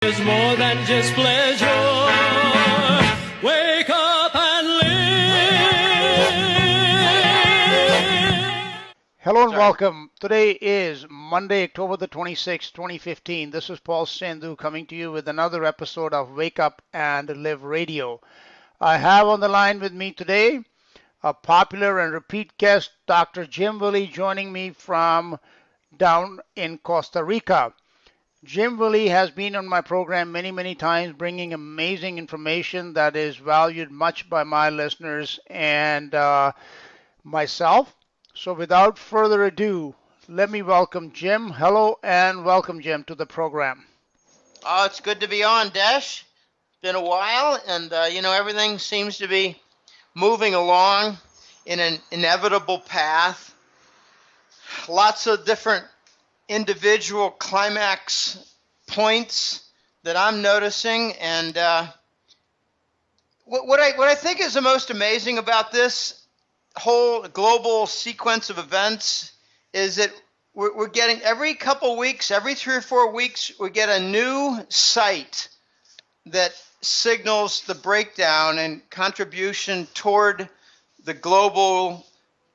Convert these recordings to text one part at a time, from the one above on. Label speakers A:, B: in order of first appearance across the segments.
A: Is more than just pleasure. Wake up and live.
B: Hello and welcome. Today is Monday, October the 26th, 2015. This is Paul Sandhu coming to you with another episode of Wake Up and Live Radio. I have on the line with me today a popular and repeat guest, Dr. Jim Willie, joining me from down in Costa Rica. Jim Willie has been on my program many times, bringing amazing information that is valued much by my listeners and myself. So without further ado, let me welcome Jim. Hello and welcome, Jim, to the program.
C: Oh, it's good to be on, Desh. Been a while, and everything seems to be moving along in an inevitable path. Lots of different individual climax points that I'm noticing, and what I think is the most amazing about this whole global sequence of events is that we're getting every couple weeks, every 3 or 4 weeks, we get a new site that signals the breakdown and contribution toward the global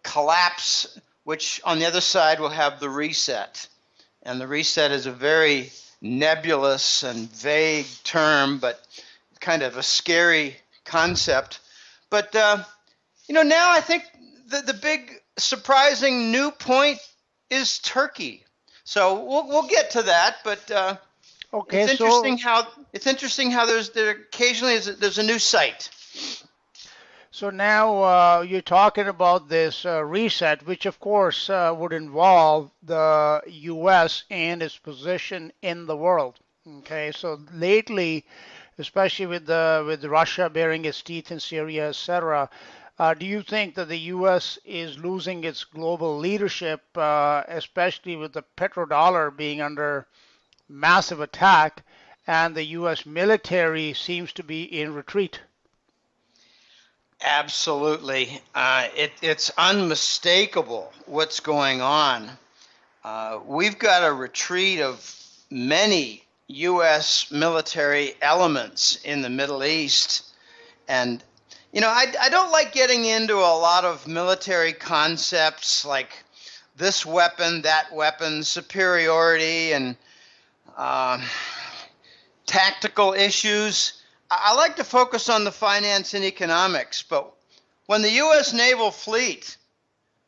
C: collapse, which on the other side will have the reset. And the reset is a very nebulous and vague term, but kind of a scary concept. But, now I think the big surprising new point is Turkey. So we'll get to that, but
B: okay,
C: it's interesting how there occasionally there's a new site.
B: So now you're talking about this reset, which of course would involve the U.S. and its position in the world. Okay, so lately, especially with Russia bearing its teeth in Syria, etc., do you think that the U.S. is losing its global leadership, especially with the petrodollar being under massive attack, and the U.S. military seems to be in retreat?
C: Absolutely. It's unmistakable what's going on. We've got a retreat of many U.S. military elements in the Middle East. And, I don't like getting into a lot of military concepts like this weapon, that weapon, superiority, and tactical issues. I like to focus on the finance and economics, but when the U.S. Naval Fleet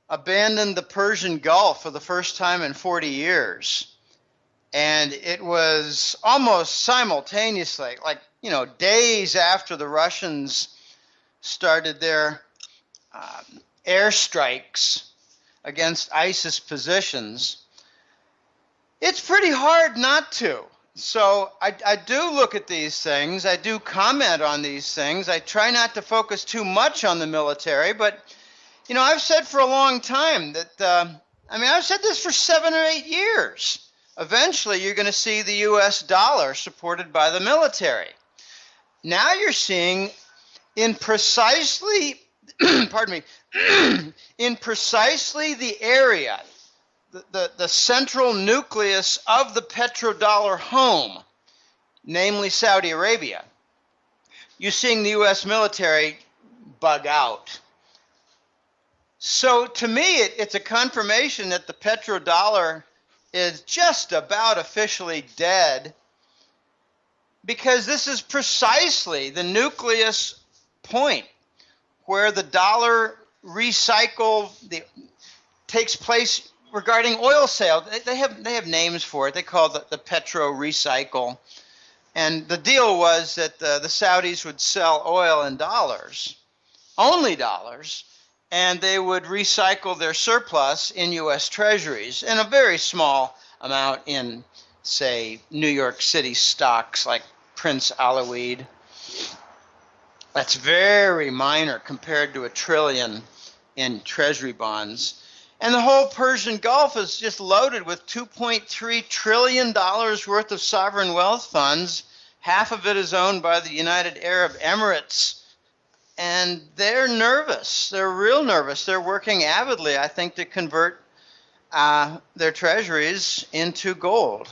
C: abandoned the Persian Gulf for the first time in 40 years, and it was almost simultaneously, days after the Russians started their airstrikes against ISIS positions, it's pretty hard not to. So I do look at these things. I do comment on these things. I try not to focus too much on the military, but, I've said for a long time that, I've said this for 7 or 8 years. Eventually, you're going to see the U.S. dollar supported by the military. Now you're seeing in precisely, in precisely the area, the central nucleus of the petrodollar home, namely Saudi Arabia, you're seeing the U.S. military bug out. So to me, it's a confirmation that the petrodollar is just about officially dead, because this is precisely the nucleus point where the dollar recycle takes place regarding oil sales. They have names for it. They call it the petro recycle. And the deal was that the Saudis would sell oil in dollars, only dollars, and they would recycle their surplus in U.S. treasuries and a very small amount in, say, New York City stocks like Prince Alawid. That's very minor compared to $1 trillion in treasury bonds. And the whole Persian Gulf is just loaded with $2.3 trillion worth of sovereign wealth funds. Half of it is owned by the United Arab Emirates. And they're nervous. They're real nervous. They're working avidly, I think, to convert their treasuries into gold.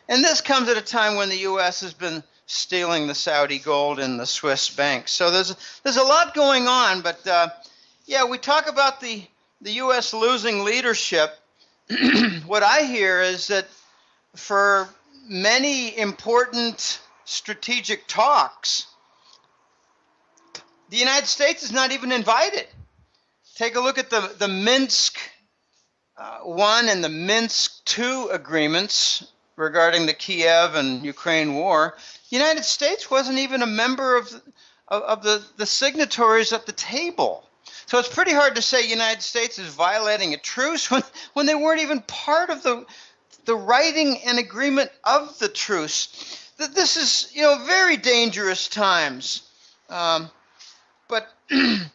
C: And this comes at a time when the U.S. has been stealing the Saudi gold in the Swiss banks. So there's a lot going on, but yeah, we talk about the U.S. losing leadership. What I hear is that for many important strategic talks, the United States is not even invited. Take a look at the Minsk I and the Minsk II agreements regarding the Kiev and Ukraine war. The United States wasn't even a member of the signatories at the table. So it's pretty hard to say the United States is violating a truce when they weren't even part of the writing and agreement of the truce. This is, very dangerous times. But the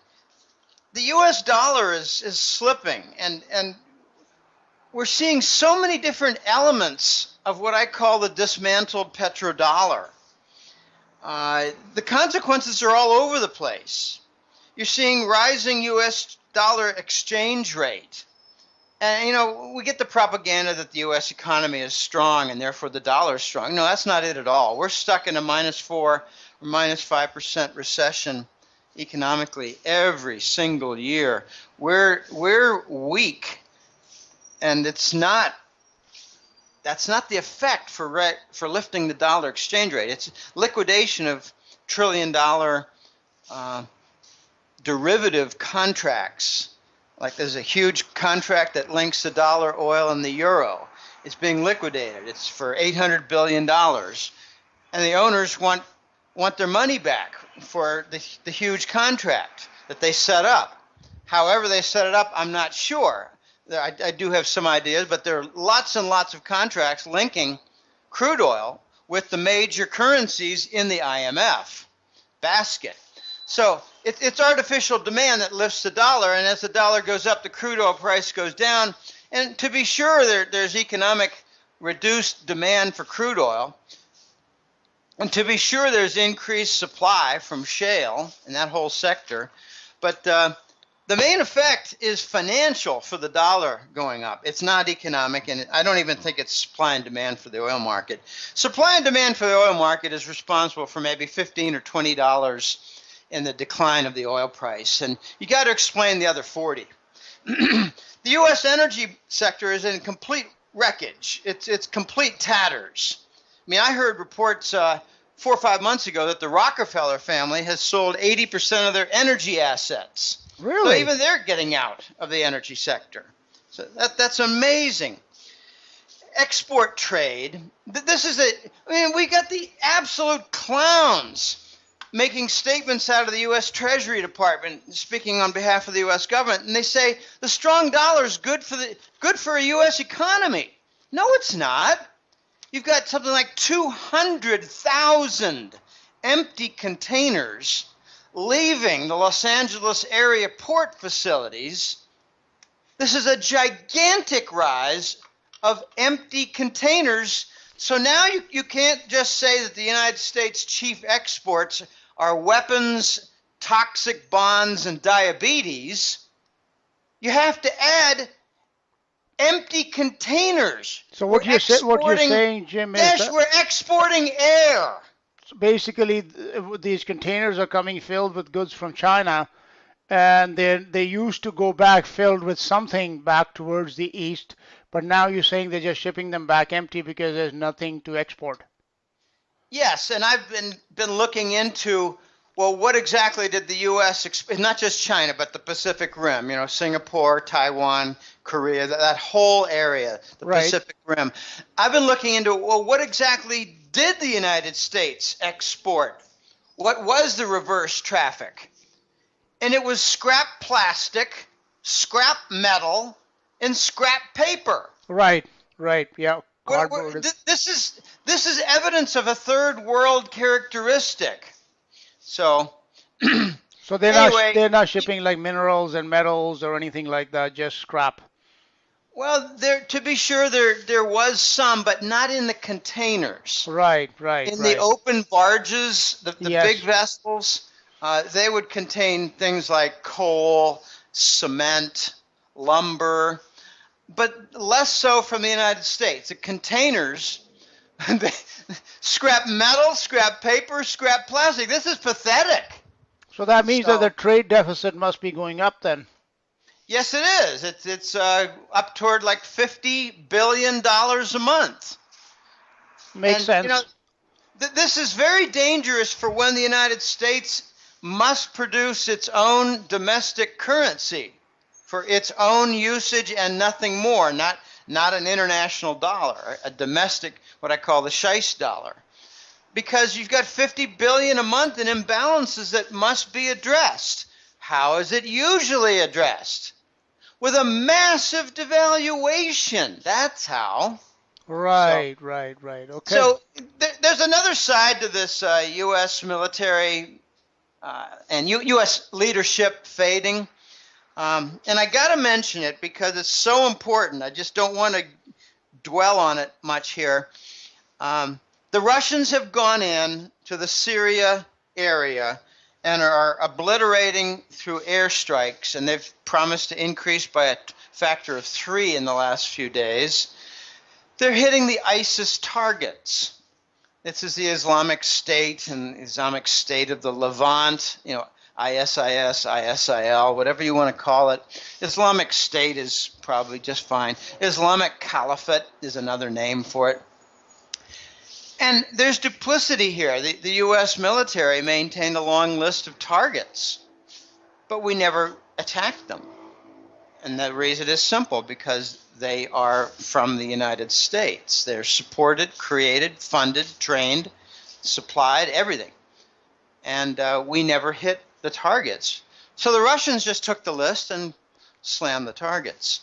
C: U.S. dollar is slipping, and we're seeing so many different elements of what I call the dismantled petrodollar. The consequences are all over the place. You're seeing rising U.S. dollar exchange rate. And, we get the propaganda that the U.S. economy is strong and therefore the dollar is strong. No, that's not it at all. We're stuck in a -4 or -5% recession economically every single year. We're weak, and that's not the effect for lifting the dollar exchange rate. It's liquidation of trillion-dollar derivative contracts. Like there's a huge contract that links the dollar, oil, and the euro. It's being liquidated. It's for $800 billion. And the owners want their money back for the huge contract that they set up. However they set it up, I'm not sure. I do have some ideas, but there are lots and lots of contracts linking crude oil with the major currencies in the IMF basket. So it's artificial demand that lifts the dollar, and as the dollar goes up, the crude oil price goes down. And to be sure, there's economic reduced demand for crude oil. And to be sure, there's increased supply from shale in that whole sector. But the main effect is financial for the dollar going up. It's not economic, and I don't even think it's supply and demand for the oil market. Supply and demand for the oil market is responsible for maybe $15 or $20 in the decline of the oil price. And you got to explain the other 40. The U.S. energy sector is in complete wreckage. It's complete tatters. I mean, I heard reports 4 or 5 months ago that the Rockefeller family has sold 80% of their energy assets.
B: Really?
C: So even they're getting out of the energy sector. So that's amazing. Export trade. We got the absolute clowns making statements out of the U.S. Treasury Department, speaking on behalf of the U.S. government, and they say the strong dollar is good for a U.S. economy. No, it's not. You've got something like 200,000 empty containers leaving the Los Angeles area port facilities. This is a gigantic rise of empty containers. So now you can't just say that the United States' chief exports are weapons, toxic bonds, and diabetes. You have to add empty containers.
B: So what you're saying, Jim, is
C: yes, we're exporting air.
B: So basically these containers are coming filled with goods from China, and they used to go back filled with something back towards the east, but now you're saying they're just shipping them back empty because there's nothing to export.
C: Yes, and I've been looking into, well, what exactly did the U.S. not just China, but the Pacific Rim, Singapore, Taiwan, Korea, that whole area, the
B: Right.
C: Pacific Rim. I've been looking into, well, what exactly did the United States export? What was the reverse traffic? And it was scrap plastic, scrap metal, and scrap paper.
B: Right, yeah.
C: This is evidence of a third world characteristic. So
B: they're
C: anyway,
B: they're not shipping like minerals and metals or anything like that, just scrap.
C: Well, to be sure, there was some, but not in the containers.
B: Right.
C: In the open barges, the
B: Yes.
C: big vessels, they would contain things like coal, cement, lumber, but less so from the United States. The containers Scrap metal, scrap paper, scrap plastic. This is pathetic.
B: So that means that the
C: So,
B: trade deficit must be going up then.
C: yes, it is. It's up toward like $50 billion a month.
B: Makes
C: And, you know,
B: sense.
C: this is very dangerous for when the United States must produce its own domestic currency for its own usage and nothing more, not an international dollar, a domestic, what I call the Scheist dollar. Because you've got 50 billion a month in imbalances that must be addressed. How is it usually addressed? With a massive devaluation. That's how.
B: Right. Okay.
C: So there's another side to this U.S. military and U.S. leadership fading. And I got to mention it because it's so important. I just don't want to dwell on it much here. The Russians have gone in to the Syria area and are obliterating through airstrikes, and they've promised to increase by a factor of 3 in the last few days. They're hitting the ISIS targets. This is the Islamic State and Islamic State of the Levant, ISIS, ISIL, whatever you want to call it. Islamic State is probably just fine. Islamic Caliphate is another name for it. And there's duplicity here. The U.S. military maintained a long list of targets, but we never attacked them. And the reason is simple, because they are from the United States. They're supported, created, funded, trained, supplied, everything. And we never hit the targets. So the Russians just took the list and slammed the targets.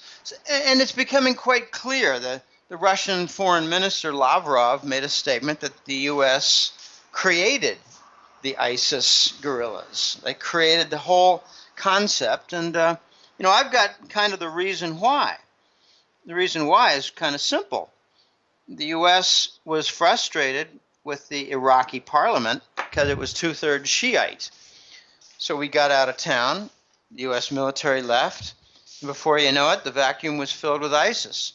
C: And it's becoming quite clear. The Russian Foreign Minister Lavrov made a statement that the U.S. created the ISIS guerrillas. They created the whole concept. And, I've got kind of the reason why. The reason why is kind of simple. The U.S. was frustrated with the Iraqi parliament because it was 2/3 Shiite. So we got out of town, the U.S. military left, and before you know it, the vacuum was filled with ISIS,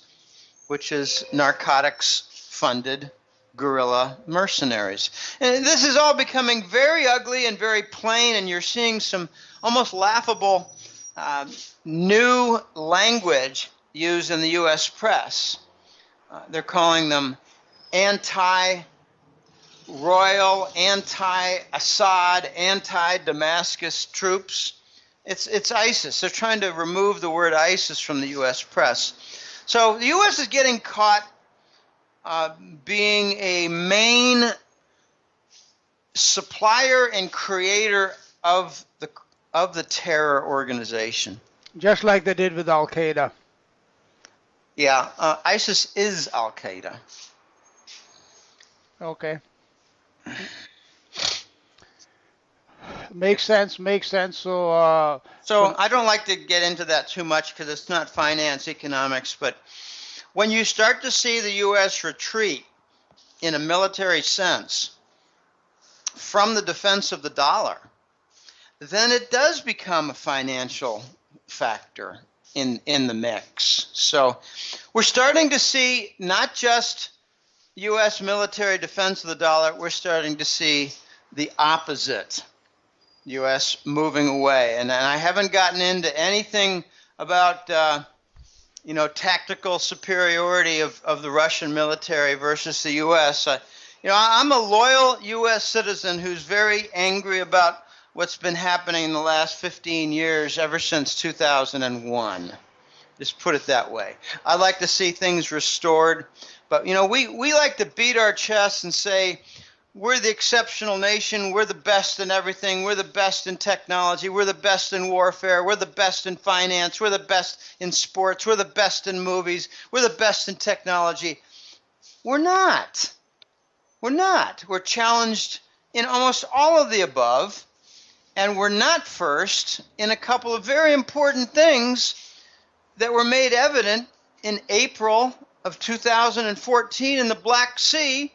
C: which is narcotics-funded guerrilla mercenaries. And this is all becoming very ugly and very plain, and you're seeing some almost laughable new language used in the U.S. press. They're calling them anti-royal, anti-Assad, anti-Damascus troops. It's ISIS. They're trying to remove the word ISIS from the U.S. press. So the U.S. is getting caught being a main supplier and creator of the terror organization.
B: Just like they did with Al Qaeda.
C: Yeah, ISIS is Al Qaeda.
B: Okay. Makes sense. So
C: I don't like to get into that too much because it's not finance, economics, but when you start to see the U.S. retreat in a military sense from the defense of the dollar, then it does become a financial factor in the mix. So we're starting to see not just U.S. military defense of the dollar, we're starting to see the opposite, U.S. moving away. And I haven't gotten into anything about tactical superiority of the Russian military versus the U.S. I'm a loyal U.S. citizen who's very angry about what's been happening in the last 15 years, ever since 2001. Just put it that way. I'd like to see things restored, but we like to beat our chests and say we're the exceptional nation, we're the best in everything, we're the best in technology, we're the best in warfare, we're the best in finance, we're the best in sports, we're the best in movies, we're the best in technology. We're not. We're challenged in almost all of the above. And we're not first in a couple of very important things that were made evident in April of 2014 in the Black Sea,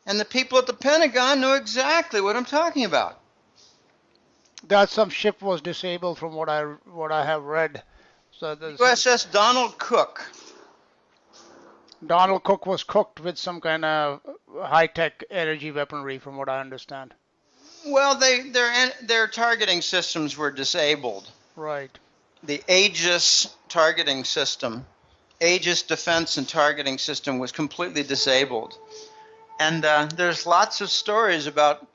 C: and the people at the Pentagon know exactly what I'm talking about.
B: That some ship was disabled from what I have read. So
C: USS Donald Cook.
B: Donald Cook was cooked with some kind of high-tech energy weaponry, from what I understand.
C: Well, their targeting systems were disabled.
B: Right.
C: The Aegis targeting system, Aegis defense and targeting system, was completely disabled. And there's lots of stories about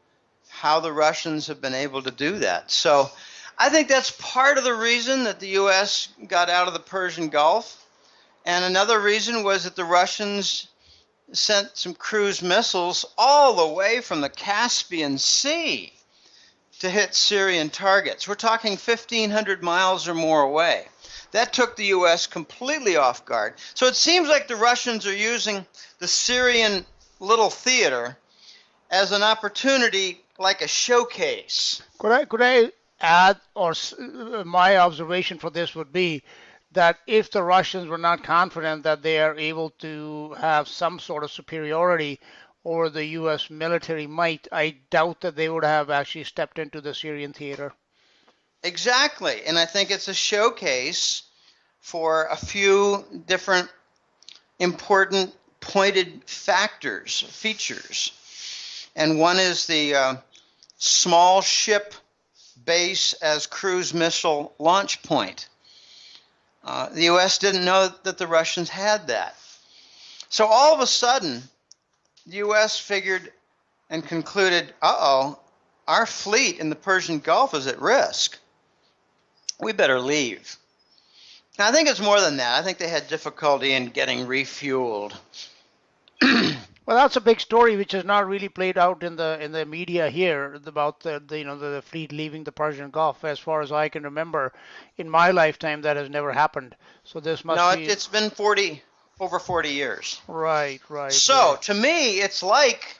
C: how the Russians have been able to do that. So I think that's part of the reason that the U.S. got out of the Persian Gulf. And another reason was that the Russians sent some cruise missiles all the way from the Caspian Sea to hit Syrian targets. We're talking 1,500 miles or more away. That took the U.S. completely off guard. So it seems like the Russians are using the Syrian little theater as an opportunity, like a showcase.
B: Could I add, or my observation for this would be that if the Russians were not confident that they are able to have some sort of superiority over the U.S. military might, I doubt that they would have actually stepped into the Syrian theater.
C: Exactly. And I think it's a showcase for a few different important pointed features. And one is the small ship base as cruise missile launch point. The U.S. didn't know that the Russians had that. So all of a sudden, the U.S. figured and concluded, uh-oh, our fleet in the Persian Gulf is at risk. We better leave. Now, I think it's more than that. I think they had difficulty in getting refueled.
B: Well, that's a big story which has not really played out in the media here about the fleet leaving the Persian Gulf. As far as I can remember, in my lifetime, that has never happened. So this must be.
C: No, it's been over 40 years.
B: Right.
C: So
B: right.
C: to me, it's like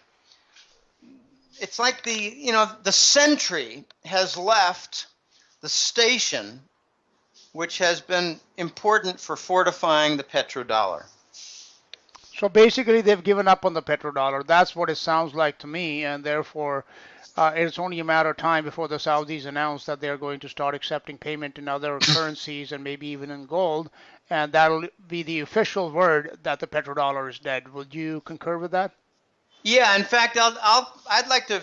C: the sentry has left the station, which has been important for fortifying the petrodollar.
B: So basically, they've given up on the petrodollar. That's what it sounds like to me, and therefore, it's only a matter of time before the Saudis announce that they're going to start accepting payment in other currencies and maybe even in gold, and that'll be the official word that the petrodollar is dead. Would you concur with that?
C: Yeah, in fact, I'd like to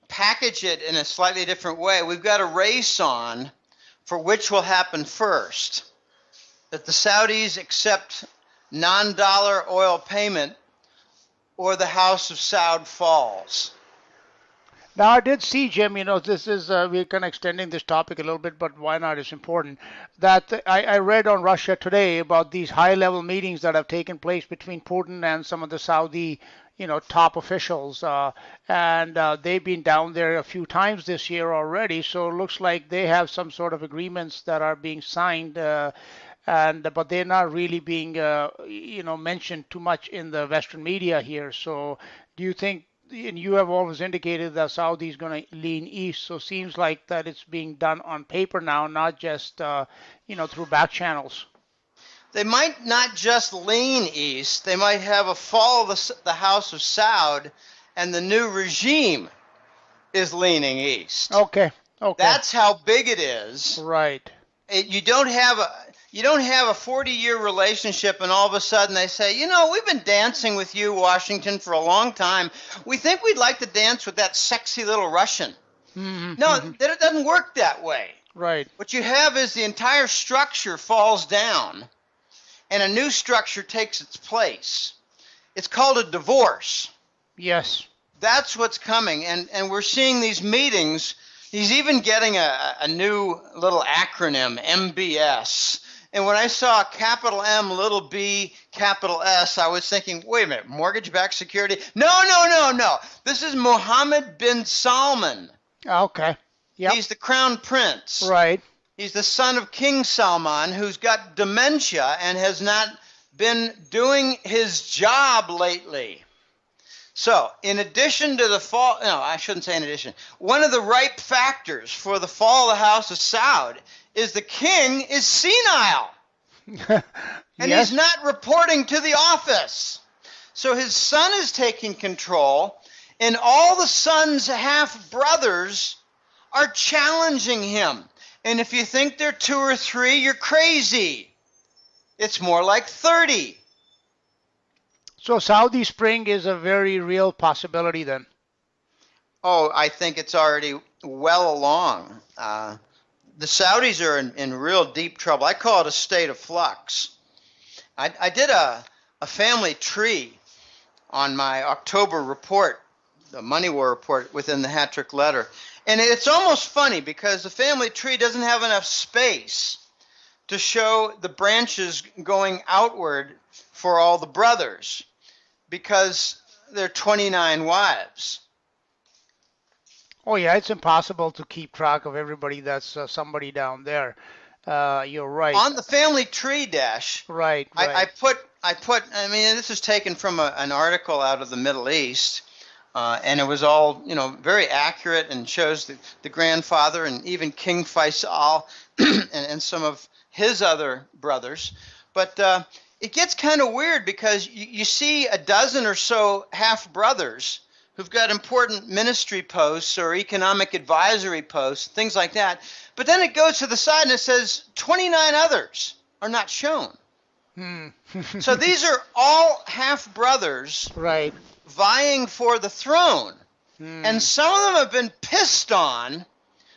C: package it in a slightly different way. We've got a race on for which will happen first. That the Saudis accept non-dollar oil payment or the House of Saud falls.
B: Now, I did see, Jim, this is, we're kind of extending this topic a little bit, but why not? It's important. That I read on Russia Today about these high-level meetings that have taken place between Putin and some of the Saudi, top officials. And they've been down there a few times this year already. So it looks like they have some sort of agreements that are being signed. But they're not really being, mentioned too much in the Western media here. So do you think, and you have always indicated that Saudi is going to lean east, so it seems like that it's being done on paper now, not just, through back channels.
C: They might not just lean east. They might have a fall of the House of Saud, and the new regime is leaning east.
B: Okay.
C: That's how big it is.
B: Right.
C: You don't have a 40-year relationship and all of a sudden they say, we've been dancing with you, Washington, for a long time. We think we'd like to dance with that sexy little Russian.
B: Mm-hmm.
C: No, it doesn't work that way.
B: Right.
C: What you have is the entire structure falls down and a new structure takes its place. It's called a divorce.
B: Yes.
C: That's what's coming. And we're seeing these meetings. He's even getting a new little acronym, MBS. And when I saw capital M, little b, capital S, I was thinking, wait a minute, mortgage-backed security? No. This is Mohammed bin Salman.
B: Okay. Yep.
C: He's the crown prince.
B: Right.
C: He's the son of King Salman, who's got dementia and has not been doing his job lately. So, in addition to the fall, no, I shouldn't say in addition. One of the ripe factors for the fall of the House of Saud is the king is senile. And
B: Yes.
C: he's not reporting to the office. So his son is taking control, and all the son's half-brothers are challenging him. And if you think they're 2 or 3, you're crazy. It's more like 30.
B: So Saudi Spring is a very real possibility then.
C: Oh, I think it's already well along. The Saudis are in real deep trouble. I call it a state of flux. I did a family tree on my October report, the Money War report within the Hat-Trick letter. And it's almost funny because the family tree doesn't have enough space to show the branches going outward for all the brothers because there are 29 wives.
B: Oh yeah, it's impossible to keep track of everybody that's somebody down there. You're right.
C: On the family tree, Dash,
B: Right.
C: I put, I mean, this is taken from an article out of the Middle East, and it was all, very accurate and shows the grandfather and even King Faisal and some of his other brothers. But it gets kind of weird because you see a dozen or so half-brothers who've got important ministry posts or economic advisory posts, things like that. But then it goes to the side and it says 29 others are not shown. So these are all half-brothers
B: right.
C: vying for the throne. And some of them have been pissed on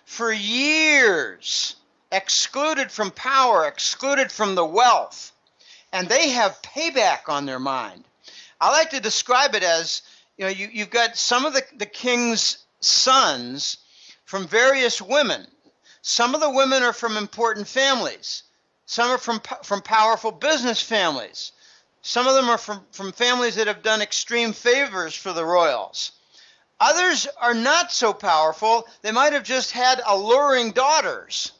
C: for years, excluded from power, excluded from the wealth. And they have payback on their mind. I like to describe it as, you've got some of the king's sons from various women. Some of the women are from important families. Some are from powerful business families. Some of them are from families that have done extreme favors for the royals. Others are not so powerful. They might have just had alluring daughters.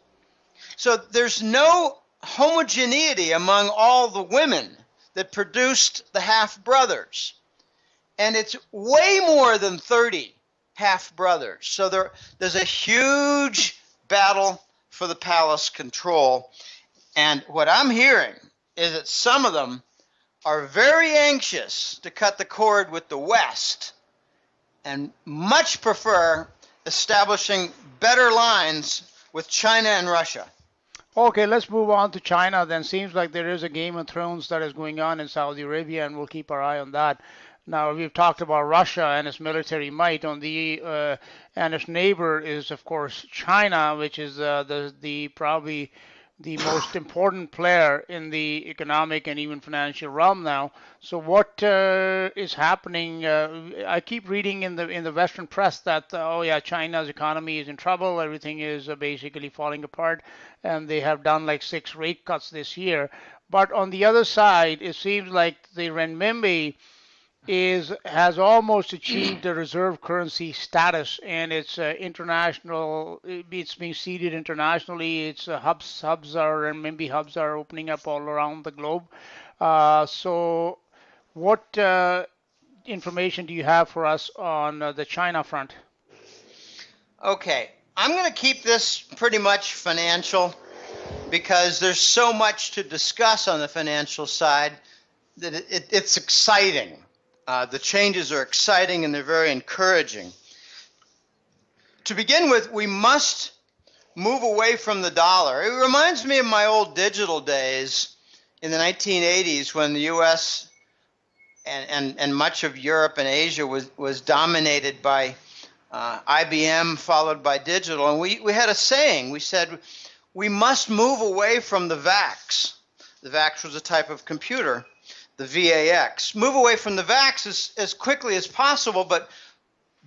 C: So there's no homogeneity among all the women that produced the half-brothers. And it's way more than 30 half-brothers. So there's a huge battle for the palace control. And what I'm hearing is that some of them are very anxious to cut the cord with the West and much prefer establishing better lines with China and Russia.
B: Okay, let's move on to China then. Seems like there is a Game of Thrones that is going on in Saudi Arabia, and we'll keep our eye on that. Now, we've talked about Russia and its military might and its neighbor is, of course, China, which is the probably the most important player in the economic and even financial realm now. So what is happening? I keep reading in the Western press that China's economy is in trouble. Everything is basically falling apart, and they have done like 6 rate cuts this year. But on the other side, it seems like the renminbi has almost achieved the reserve currency status, and it's international. It's being seeded internationally. Its hubs are and maybe hubs are opening up all around the globe. So, what information do you have for us on the China front?
C: Okay, I'm going to keep this pretty much financial because there's so much to discuss on the financial side that it's exciting. The changes are exciting and they're very encouraging. To begin with, we must move away from the dollar. It reminds me of my old digital days in the 1980s when the U.S. and much of Europe and Asia was dominated by IBM followed by digital. And we had a saying. We said, we must move away from the VAX. The VAX was a type of computer. The VAX. Move away from the VAX as quickly as possible, but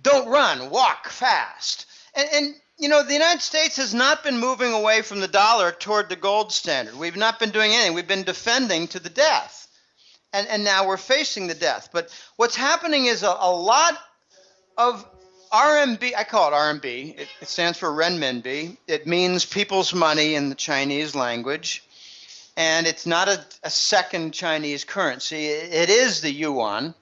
C: don't run, walk fast. And the United States has not been moving away from the dollar toward the gold standard. We've not been doing anything. We've been defending to the death. And now we're facing the death. But what's happening is a lot of RMB, I call it RMB. It stands for renminbi. It means people's money in the Chinese language. And it's not a second Chinese currency. It is the yuan,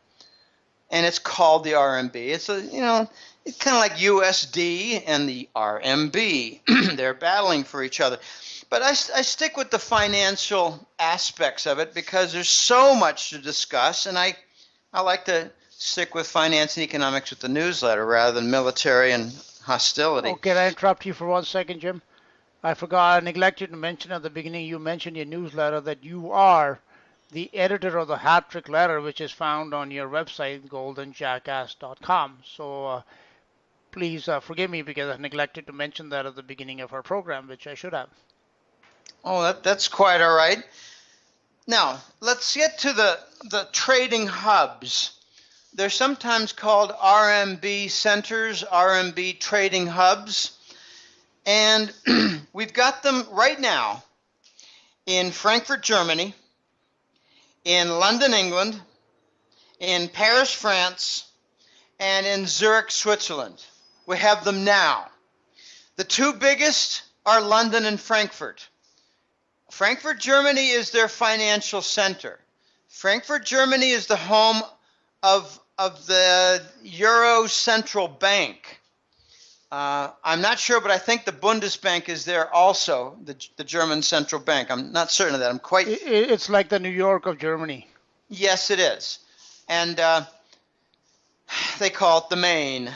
C: and it's called the RMB. It's it's kind of like USD and the RMB. They're battling for each other. But I stick with the financial aspects of it because there's so much to discuss, and I like to stick with finance and economics with the newsletter rather than military and hostility.
B: Oh, can I interrupt you for 1 second, Jim? I neglected to mention at the beginning, you mentioned in your newsletter that you are the editor of the Hat Trick Letter, which is found on your website, goldenjackass.com. So please forgive me because I neglected to mention that at the beginning of our program, which I should have.
C: Oh, that's quite all right. Now, let's get to the trading hubs. They're sometimes called RMB centers, RMB trading hubs. And we've got them right now in Frankfurt, Germany, in London, England, in Paris, France, and in Zurich, Switzerland. We have them now. The two biggest are London and Frankfurt. Frankfurt, Germany is their financial center. Frankfurt, Germany is the home of the Euro Central Bank. I'm not sure, but I think the Bundesbank is there also, the German Central Bank. I'm not certain of that. I'm quite...
B: It's like the New York of Germany.
C: Yes, it is. And they call it the Main.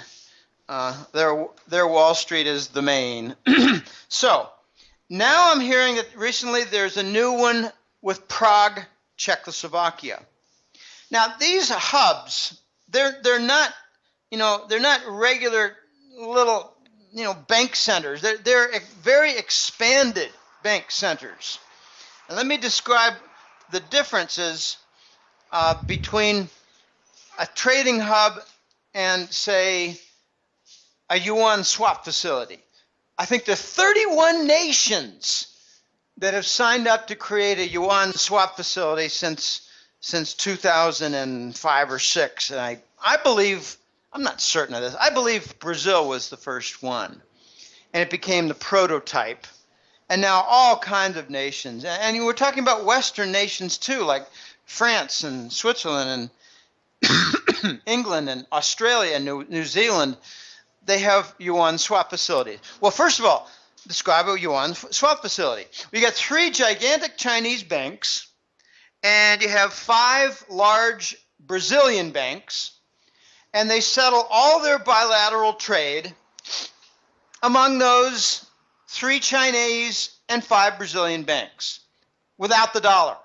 C: Their Wall Street is the Main. So, now I'm hearing that recently there's a new one with Prague, Czechoslovakia. Now, these hubs, they're not, they're not regular little, bank centers. They're very expanded bank centers. And let me describe the differences between a trading hub and, say, a yuan swap facility. I think there are 31 nations that have signed up to create a yuan swap facility since 2005 or 6. And I believe, I'm not certain of this, I believe Brazil was the first one. And it became the prototype. And now all kinds of nations, and we're talking about Western nations too, like France and Switzerland and England and Australia and New Zealand, they have yuan swap facilities. Well, first of all, describe a yuan swap facility. You got 3 gigantic Chinese banks, and you have 5 large Brazilian banks, and they settle all their bilateral trade among those 3 Chinese and 5 Brazilian banks without the dollar.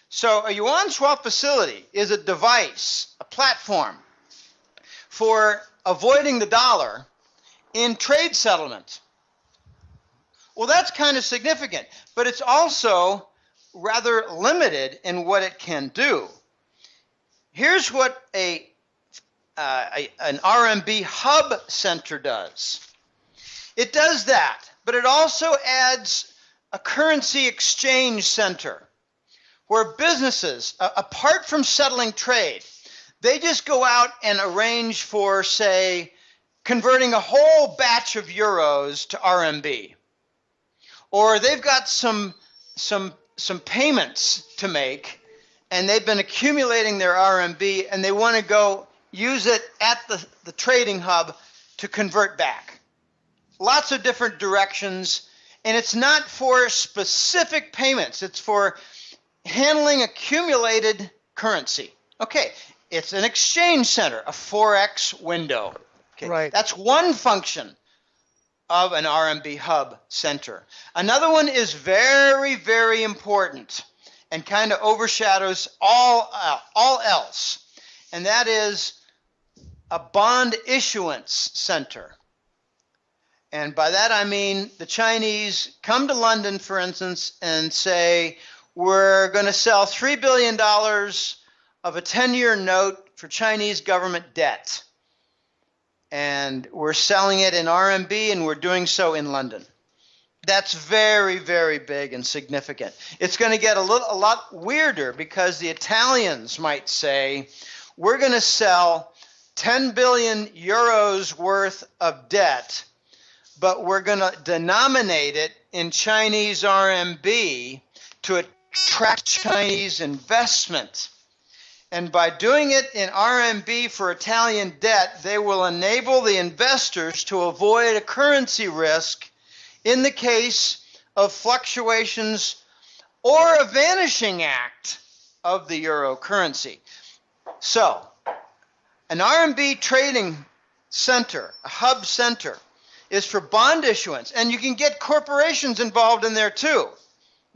C: So a yuan swap facility is a device, a platform for avoiding the dollar in trade settlement. Well, that's kind of significant, but it's also rather limited in what it can do. Here's what an RMB hub center does. It does that, but it also adds a currency exchange center where businesses, apart from settling trade, they just go out and arrange for, say, converting a whole batch of euros to RMB. Or they've got some payments to make, and they've been accumulating their RMB, and they want to go use it at the trading hub to convert back. Lots of different directions, and it's not for specific payments. It's for handling accumulated currency. Okay. It's an exchange center, a Forex window. Okay.
B: Right.
C: That's one function of an RMB hub center. Another one is very, very important and kind of overshadows all else, and that is a bond issuance center. And by that I mean the Chinese come to London, for instance, and say, we're going to sell $3 billion of a 10-year note for Chinese government debt. And we're selling it in RMB, and we're doing so in London. That's very, very big and significant. It's going to get a lot weirder because the Italians might say, we're going to sell 10 billion euros worth of debt, but we're going to denominate it in Chinese RMB to attract Chinese investment. And by doing it in RMB for Italian debt, they will enable the investors to avoid a currency risk in the case of fluctuations or a vanishing act of the euro currency. So, an RMB trading center, a hub center, is for bond issuance, and you can get corporations involved in there too,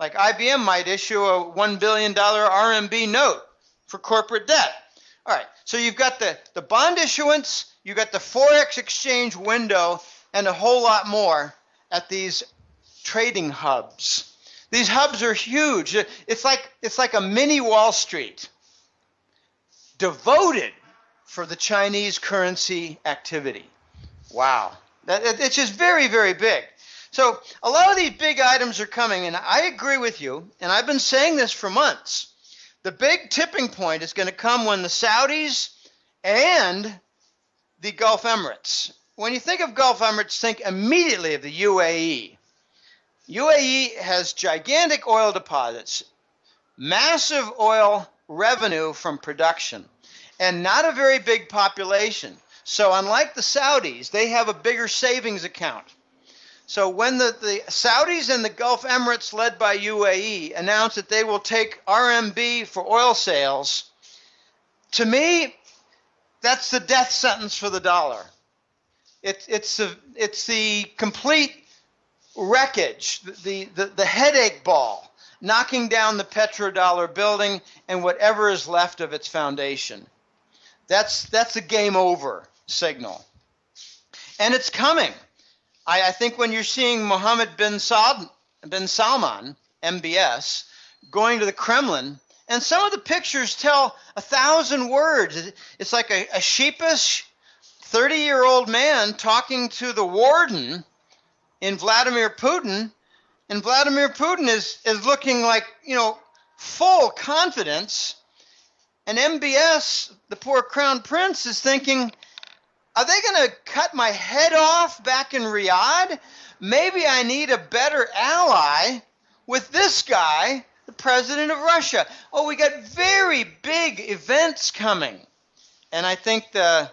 C: Like IBM might issue a $1 billion RMB note for corporate debt. All right, so you've got the bond issuance, you've got the Forex exchange window, and a whole lot more at these trading hubs. These hubs are huge. It's like a mini Wall Street devoted for the Chinese currency activity. Wow. It's just very, very big. So a lot of these big items are coming, and I agree with you, and I've been saying this for months. The big tipping point is going to come when the Saudis and the Gulf Emirates. When you think of Gulf Emirates, think immediately of the UAE. UAE has gigantic oil deposits, massive oil revenue from production, and not a very big population. So unlike the Saudis, they have a bigger savings account. So when the Saudis and the Gulf Emirates, led by UAE, announce that they will take RMB for oil sales, to me, that's the death sentence for the dollar. It's the complete wreckage, the headache ball, knocking down the petrodollar building and whatever is left of its foundation. That's a game over signal. And it's coming. I think when you're seeing Mohammed bin Salman, MBS, going to the Kremlin, and some of the pictures tell 1,000 words. It's like a sheepish 30-year-old man talking to the warden in Vladimir Putin, and Vladimir Putin is looking like, full confidence, and MBS, the poor crown prince, is thinking, are they going to cut my head off back in Riyadh? Maybe I need a better ally with this guy, the president of Russia. Oh, we got very big events coming. And I think the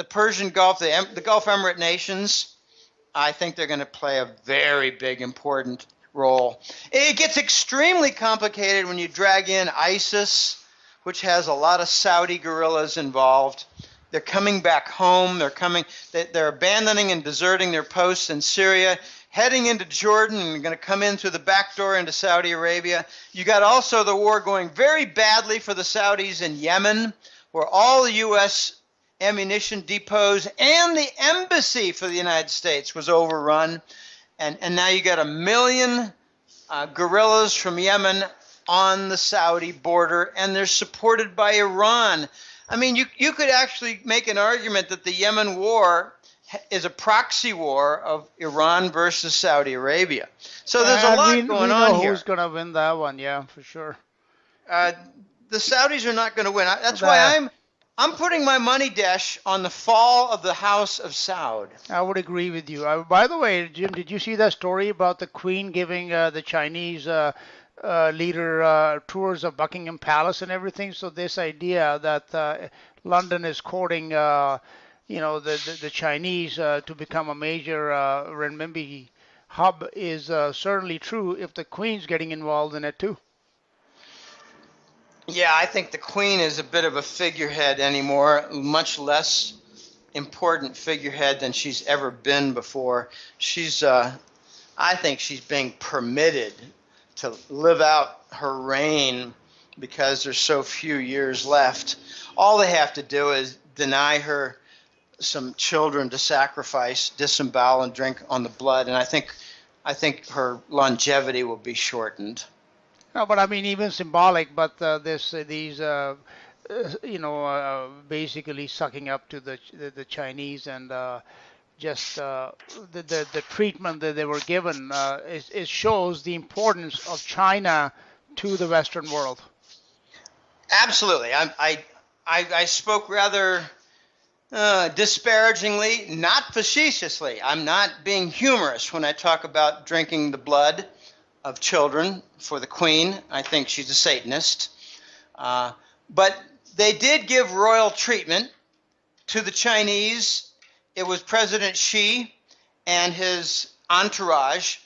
C: Persian Gulf, the Gulf Emirate nations, I think they're going to play a very big, important role. It gets extremely complicated when you drag in ISIS, which has a lot of Saudi guerrillas involved. They're coming back home. They're abandoning and deserting their posts in Syria, heading into Jordan, and going to come in through the back door into Saudi Arabia. You got also the war going very badly for the Saudis in Yemen, where all the U.S. ammunition depots and the embassy for the United States was overrun. And now you got 1 million guerrillas from Yemen on the Saudi border, and they're supported by Iran. I mean, you could actually make an argument that the Yemen war is a proxy war of Iran versus Saudi Arabia. So there's a lot going on here.
B: Who's going to win that one? Yeah, for sure.
C: The Saudis are not going to win. That's why I'm putting my money, Desh, on the fall of the House of Saud.
B: I would agree with you. By the way, Jim, did you see that story about the Queen giving the Chinese leader tours of Buckingham Palace and everything? So this idea that London is courting, the Chinese to become a major renminbi hub is certainly true if the Queen's getting involved in it too.
C: Yeah, I think the Queen is a bit of a figurehead anymore, much less important figurehead than she's ever been before. I think she's being permitted to live out her reign because there's so few years left. All they have to do is deny her some children to sacrifice, disembowel, and drink on the blood, and I think her longevity will be shortened.
B: No, but I mean even symbolic. But basically sucking up to the Chinese and just the treatment that they were given. It shows the importance of China to the Western world.
C: Absolutely. I spoke rather disparagingly, not facetiously. I'm not being humorous when I talk about drinking the blood of children for the Queen. I think she's a Satanist. But they did give royal treatment to the Chinese. It was President Xi and his entourage.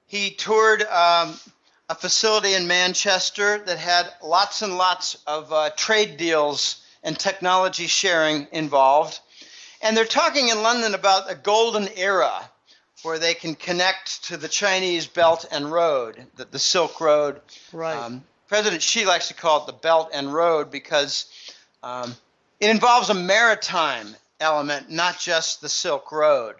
C: He toured a facility in Manchester that had lots and lots of trade deals and technology sharing involved. And they're talking in London about a golden era where they can connect to the Chinese Belt and Road, the Silk Road.
B: Right.
C: President Xi likes to call it the Belt and Road because it involves a maritime element, not just the Silk Road.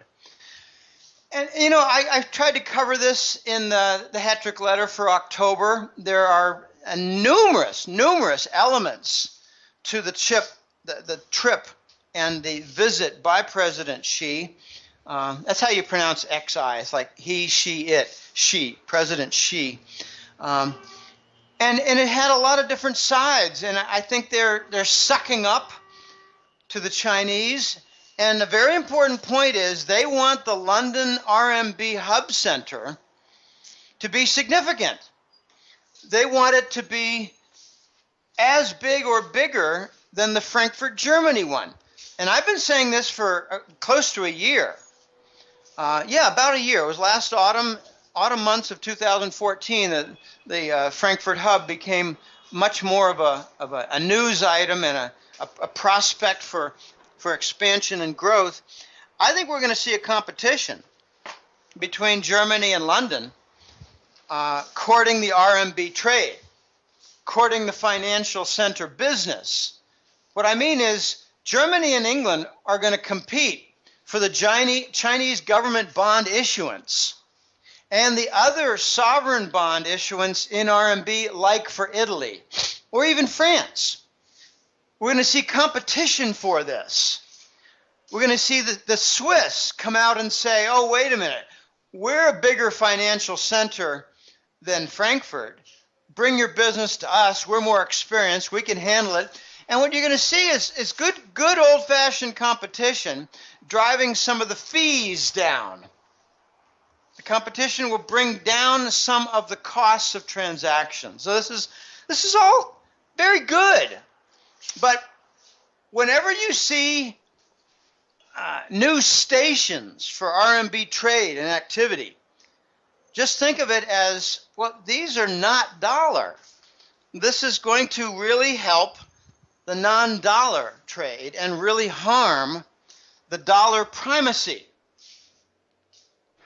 C: And, you know, I've tried to cover this in the Hetrick letter for October. There are numerous elements to the trip and the visit by President Xi. That's how you pronounce XI. It's like he, she, it, she, President Xi. And it had a lot of different sides, and I think they're sucking up to the Chinese. And a very important point is they want the London RMB hub center to be significant. They want it to be as big or bigger than the Frankfurt, Germany one. And I've been saying this for close to a year. About a year. It was last autumn months of 2014 that the Frankfurt hub became much more of a news item and a prospect for expansion and growth. I think we're going to see a competition between Germany and London, courting the RMB trade, courting the financial center business. What I mean is Germany and England are going to compete for the Chinese government bond issuance and the other sovereign bond issuance in RMB, like for Italy or even France. We're going to see competition for this. We're going to see the Swiss come out and say, oh, wait a minute, we're a bigger financial center than Frankfurt. Bring your business to us. We're more experienced. We can handle it. And what you're going to see is good old-fashioned competition driving some of the fees down. The competition will bring down some of the costs of transactions. So this is all very good. But whenever you see new stations for RMB trade and activity, just think of it as, well, these are not dollar. This is going to really help the non-dollar trade and really harm the dollar primacy.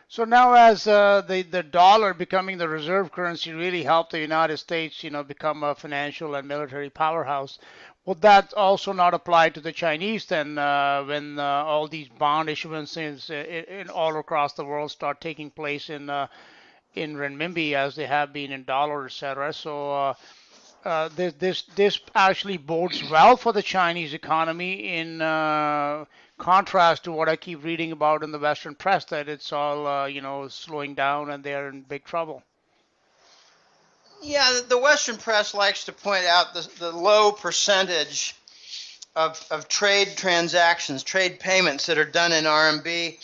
B: So now, as the dollar becoming the reserve currency really helped the United States, become a financial and military powerhouse, would that also not apply to the Chinese then, when all these bond issuances in all across the world start taking place in renminbi, as they have been in dollar, etc.? So this actually bodes well for the Chinese economy in contrast to what I keep reading about in the Western press, that it's all slowing down and they're in big trouble.
C: Yeah, the Western press likes to point out the low percentage of trade transactions, trade payments that are done in RMB,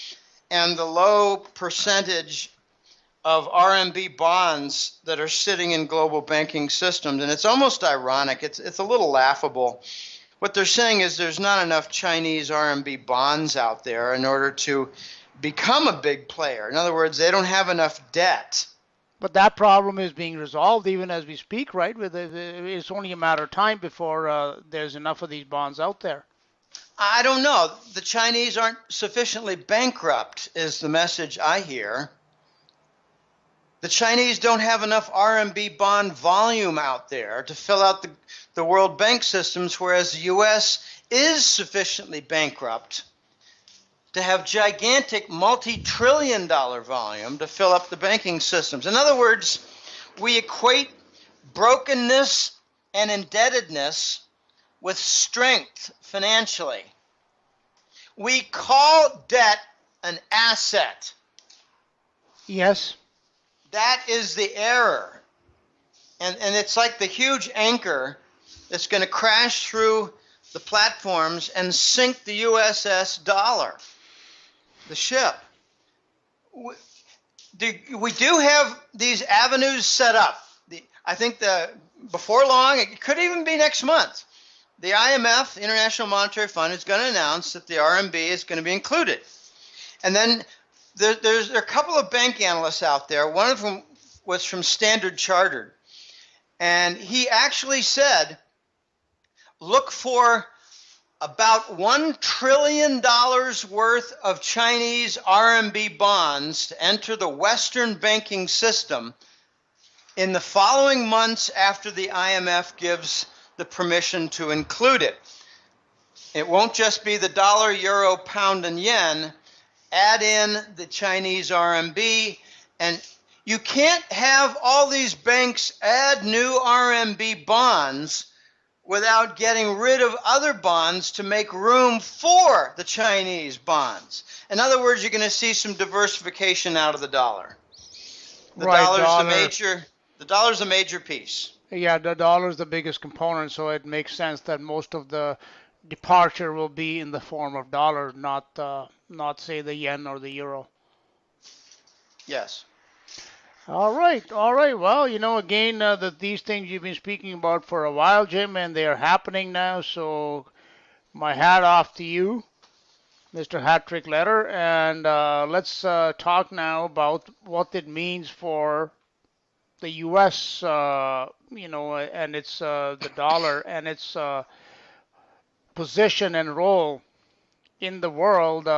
C: and the low percentage of RMB bonds that are sitting in global banking systems. And it's almost ironic. It's a little laughable. What they're saying is there's not enough Chinese RMB bonds out there in order to become a big player. In other words, they don't have enough debt.
B: But that problem is being resolved even as we speak, right? It's only a matter of time before there's enough of these bonds out there.
C: I don't know. The Chinese aren't sufficiently bankrupt, is the message I hear. The Chinese don't have enough RMB bond volume out there to fill out the World Bank systems, whereas the U.S. is sufficiently bankrupt to have gigantic multi-trillion-dollar volume to fill up the banking systems. In other words, we equate brokenness and indebtedness with strength financially. We call debt an asset.
B: Yes.
C: That is the error. And it's like the huge anchor that's going to crash through the platforms and sink the USS Dollar, the ship. We do have these avenues set up. I think before long, it could even be next month, the IMF, the International Monetary Fund, is going to announce that the RMB is going to be included. And then there are a couple of bank analysts out there. One of them was from Standard Chartered. And he actually said, look for about $1 trillion worth of Chinese RMB bonds to enter the Western banking system in the following months after the IMF gives the permission to include it. It won't just be the dollar, euro, pound, and yen. Add in the Chinese RMB, and you can't have all these banks add new RMB bonds without getting rid of other bonds to make room for the Chinese bonds. In other words, you're going to see some diversification out of the dollar. The dollar's a major piece.
B: Yeah, the dollar is the biggest component, so it makes sense that most of the departure will be in the form of dollar, not say the yen or the euro.
C: Yes.
B: All right, all right. Well, again, these things you've been speaking about for a while, Jim, and they are happening now. So my hat off to you, Mr. Hat-Trick Letter, and let's talk now about what it means for the U.S. And its the dollar and its position and role in the world.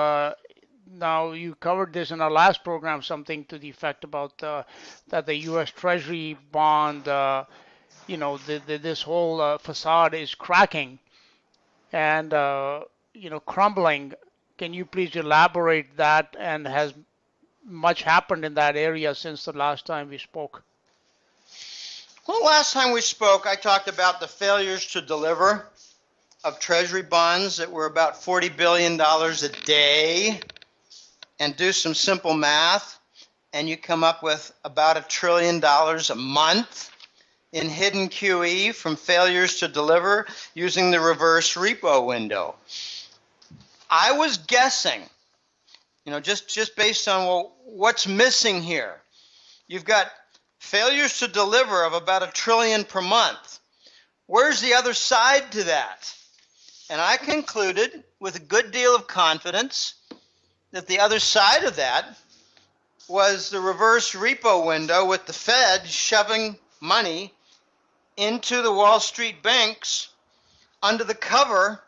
B: Now, you covered this in our last program, something to the effect about that the U.S. Treasury bond, this whole facade is cracking and, crumbling. Can you please elaborate that, and has much happened in that area since the last time we spoke?
C: Well, last time we spoke, I talked about the failures to deliver of Treasury bonds that were about $40 billion a day. And do some simple math, and you come up with about $1 trillion a month in hidden QE from failures to deliver using the reverse repo window. I was guessing, just based on what's missing here. You've got failures to deliver of about $1 trillion per month. Where's the other side to that? And I concluded with a good deal of confidence that the other side of that was the reverse repo window, with the Fed shoving money into the Wall Street banks under the cover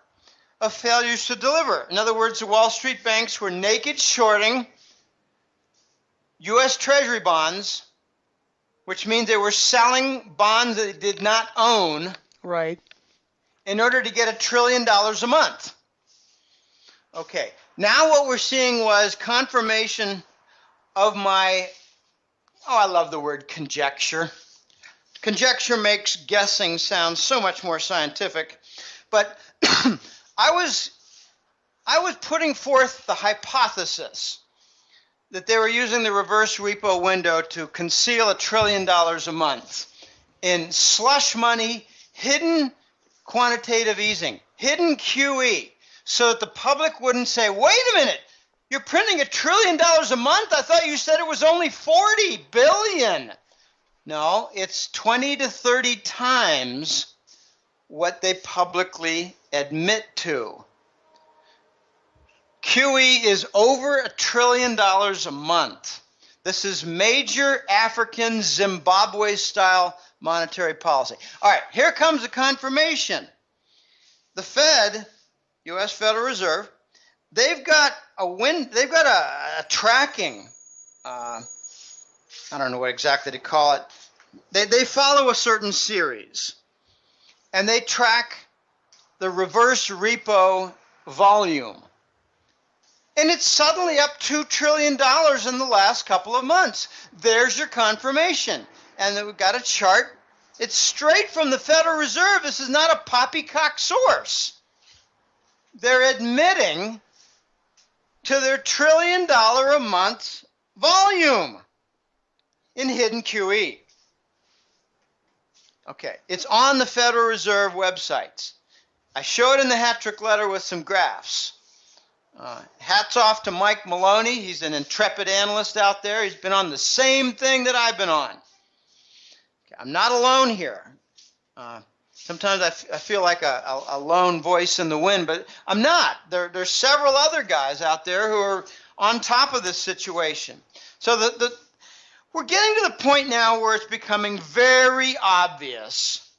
C: of failures to deliver. In other words, the Wall Street banks were naked shorting U.S. Treasury bonds, which means they were selling bonds that they did not own,
B: right,
C: in order to get $1 trillion a month. Okay. Now what we're seeing was confirmation of my, I love the word conjecture. Conjecture makes guessing sound so much more scientific. But I was putting forth the hypothesis that they were using the reverse repo window to conceal $1 trillion a month in slush money, hidden quantitative easing, hidden QE, so that the public wouldn't say, wait a minute, you're printing $1 trillion a month? I thought you said it was only 40 billion. No, it's 20 to 30 times what they publicly admit to. QE is over $1 trillion a month. This is major African Zimbabwe-style monetary policy. All right, here comes the confirmation. The Fed, U.S. Federal Reserve, they've got a tracking. I don't know what exactly to call it. They follow a certain series, and they track the reverse repo volume. And it's suddenly up $2 trillion in the last couple of months. There's your confirmation. And then we've got a chart. It's straight from the Federal Reserve. This is not a poppycock source. They're admitting to their $1 trillion a month volume in hidden QE. Okay, it's on the Federal Reserve websites. I show it in the hat-trick letter with some graphs. Hats off to Mike Maloney. He's an intrepid analyst out there. He's been on the same thing that I've been on. Okay, I'm not alone here. Sometimes I feel like a lone voice in the wind, but I'm not. There's several other guys out there who are on top of this situation. So we're getting to the point now where it's becoming very obvious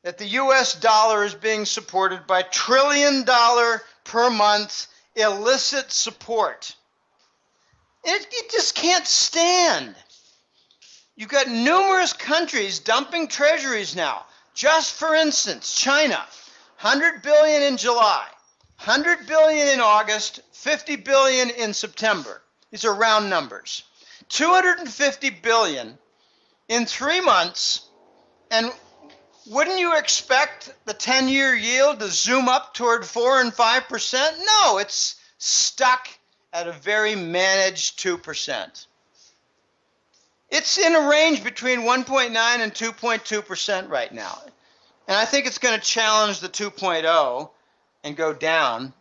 C: that the US dollar is being supported by trillion-dollar per month illicit support. It just can't stand. You've got numerous countries dumping treasuries now. Just for instance, China, 100 billion in July, 100 billion in August, 50 billion in September. These are round numbers. 250 billion in 3 months, and wouldn't you expect the 10-year yield to zoom up toward 4 and 5%? No, it's stuck at a very managed 2%. It's in a range between 1.9 and 2.2% right now. And I think it's going to challenge the 2.0 and go down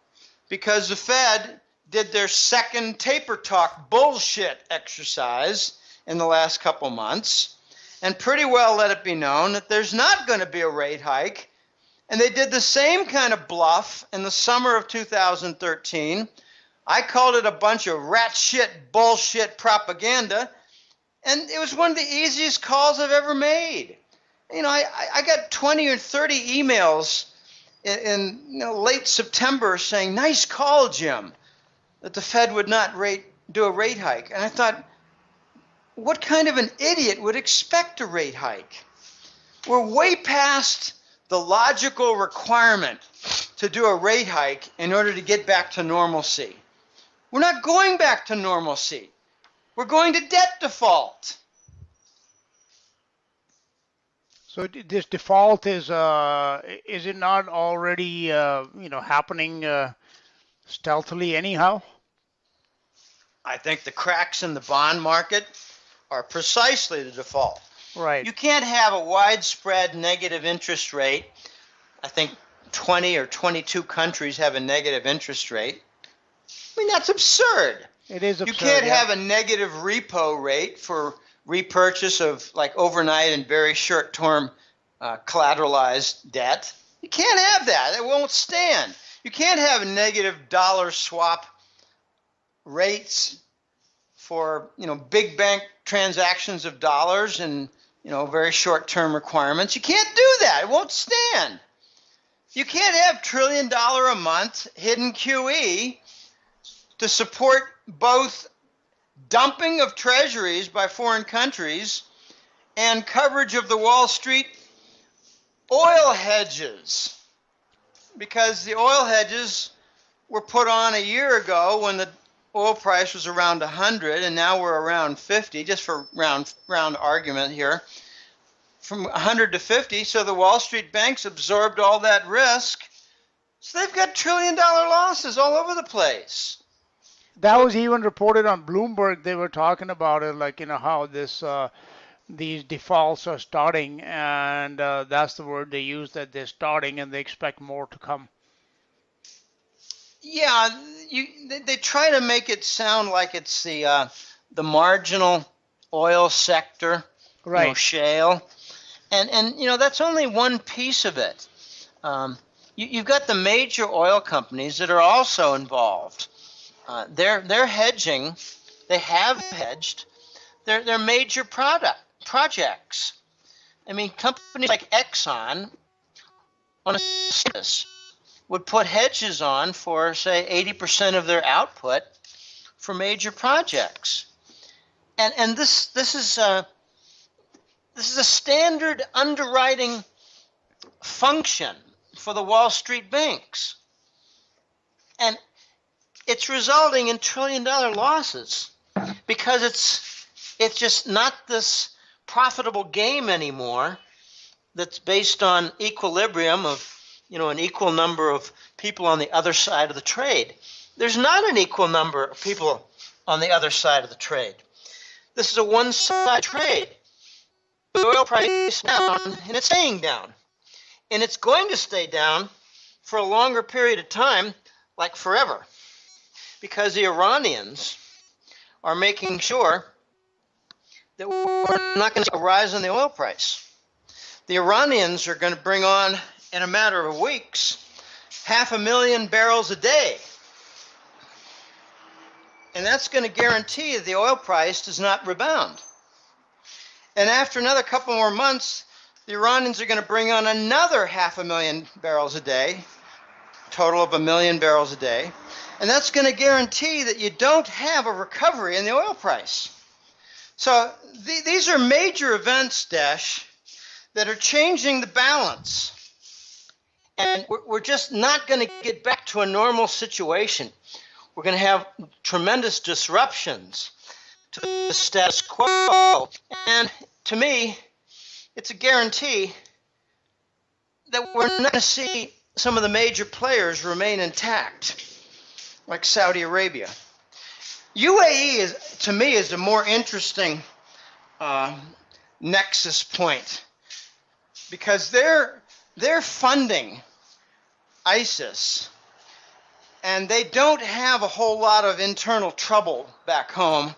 C: because the Fed did their second taper talk bullshit exercise in the last couple months and pretty well let it be known that there's not going to be a rate hike. And they did the same kind of bluff in the summer of 2013. I called it a bunch of rat shit bullshit propaganda. And it was one of the easiest calls I've ever made. You know, I got 20 or 30 emails in late September saying, nice call, Jim, that the Fed would not do a rate hike. And I thought, what kind of an idiot would expect a rate hike? We're way past the logical requirement to do a rate hike in order to get back to normalcy. We're not going back to normalcy. We're going to debt default.
B: So this default is it not already happening stealthily anyhow?
C: I think the cracks in the bond market are precisely the default.
B: Right.
C: You can't have a widespread negative interest rate. I think 20 or 22 countries have a negative interest rate. I mean, that's absurd.
B: It is absurd.
C: You can't have a negative repo rate for repurchase of like overnight and very short-term collateralized debt. You can't have that. It won't stand. You can't have negative dollar swap rates for big bank transactions of dollars and very short-term requirements. You can't do that. It won't stand. You can't have $1 trillion a month hidden QE to support both dumping of treasuries by foreign countries and coverage of the Wall Street oil hedges. Because the oil hedges were put on a year ago when the oil price was around 100 and now we're around 50, just for round argument here, from 100 to 50. So the Wall Street banks absorbed all that risk. So they've got $1 trillion losses all over the place.
B: That was even reported on Bloomberg. They were talking about it, like how these defaults are starting, and that's the word they use, that they're starting, and they expect more to come.
C: Yeah, they try to make it sound like it's the marginal oil sector,
B: right?
C: Shale, and that's only one piece of it. You've got the major oil companies that are also involved. They're hedging. They have hedged their major projects. I mean, companies like Exxon on a basis would put hedges on for, say, 80% of their output for major projects. And this is a standard underwriting function for the Wall Street banks. And it's resulting in $1 trillion losses because it's just not this profitable game anymore that's based on equilibrium of an equal number of people on the other side of the trade. There's not an equal number of people on the other side of the trade. This is a one-sided trade. The oil price is down, and it's staying down. And it's going to stay down for a longer period of time, like forever, because the Iranians are making sure that we're not going to see a rise in the oil price. The Iranians are going to bring on, in a matter of weeks, 500,000 barrels a day. And that's going to guarantee that the oil price does not rebound. And after another couple more months, the Iranians are going to bring on another 500,000 barrels a day, total of 1 million barrels a day. And that's going to guarantee that you don't have a recovery in the oil price. So these are major events, Dash, that are changing the balance. And we're just not going to get back to a normal situation. We're going to have tremendous disruptions to the status quo. And to me, it's a guarantee that we're not going to see some of the major players remain intact, like Saudi Arabia. UAE, to me, is a more interesting nexus point because they're funding ISIS, and they don't have a whole lot of internal trouble back home.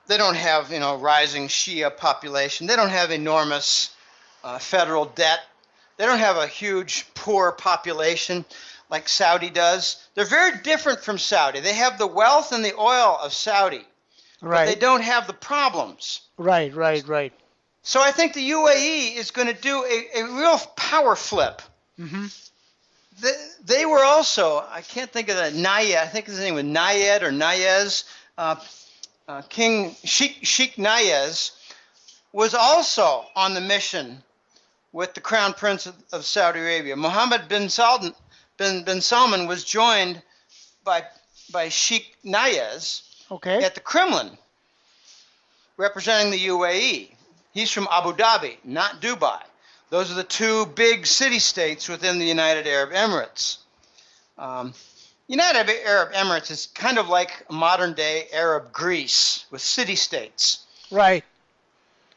C: They don't have, rising Shia population. They don't have enormous federal debt. They don't have a huge poor population like Saudi does. They're very different from Saudi. They have the wealth and the oil of Saudi,
B: Right.
C: but they don't have the problems.
B: Right.
C: So I think the UAE is going to do a real power flip.
B: Mm-hmm.
C: They were also, I can't think of the Nayed, I think his name was Nayed or Nayez, King Sheikh Nayez was also on the mission with the Crown Prince of Saudi Arabia. Mohammed bin Salman was joined by Sheikh Nayez at the Kremlin, representing the UAE. He's from Abu Dhabi, not Dubai. Those are the two big city-states within the United Arab Emirates. United Arab Emirates is kind of like modern-day Arab Greece with city-states.
B: Right.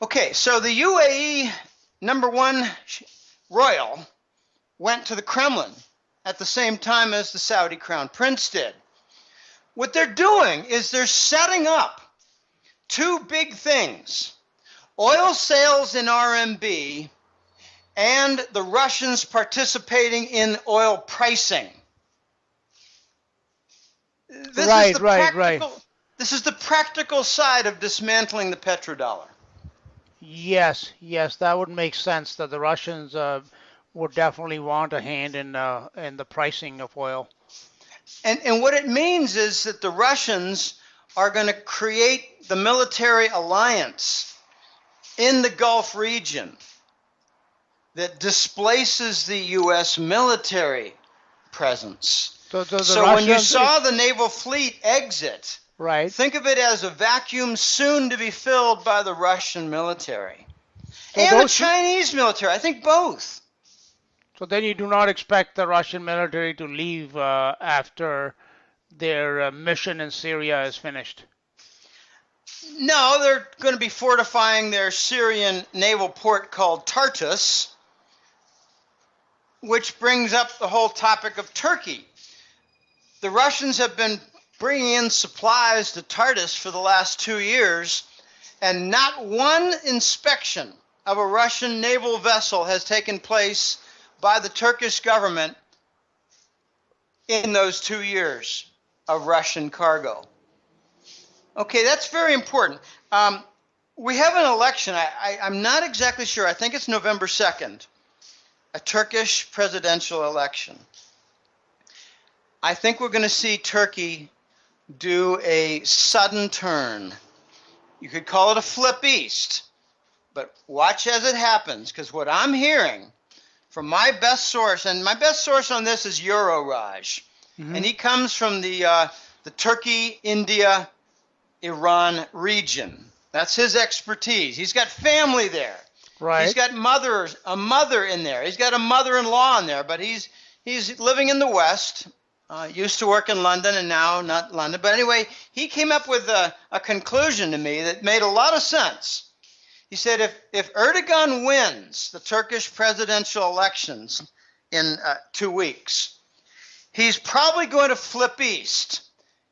C: Okay, so the UAE #1 royal went to the Kremlin at the same time as the Saudi Crown Prince did. What they're doing is they're setting up two big things: oil sales in RMB and the Russians participating in oil pricing.
B: Right.
C: This is the practical side of dismantling the petrodollar.
B: Yes, that would make sense that the Russians would definitely want a hand in the pricing of oil.
C: And what it means is that the Russians are going to create the military alliance in the Gulf region that displaces the U.S. military presence. So when you saw the naval fleet exit,
B: right,
C: think of it as a vacuum soon to be filled by the Russian military.
B: So
C: and the Chinese military, I think both.
B: So then you do not expect the Russian military to leave after their mission in Syria is finished?
C: No, they're going to be fortifying their Syrian naval port called Tartus, which brings up the whole topic of Turkey. The Russians have been bringing in supplies to Tartus for the last 2 years, and not one inspection of a Russian naval vessel has taken place by the Turkish government in those 2 years of Russian cargo. Okay, that's very important. We have an election. I'm not exactly sure. I think it's November 2nd, a Turkish presidential election. I think we're going to see Turkey do a sudden turn. You could call it a flip east, but watch as it happens, because what I'm hearing from my best source, and my best source on this is Euroraj, and he comes from the Turkey, India, Iran region. That's his expertise. He's got family there.
B: Right.
C: He's got a mother in there. He's got a mother-in-law in there, but he's living in the West. Used to work in London and now not London. But anyway, he came up with a conclusion to me that made a lot of sense. He said if Erdogan wins the Turkish presidential elections in 2 weeks, he's probably going to flip east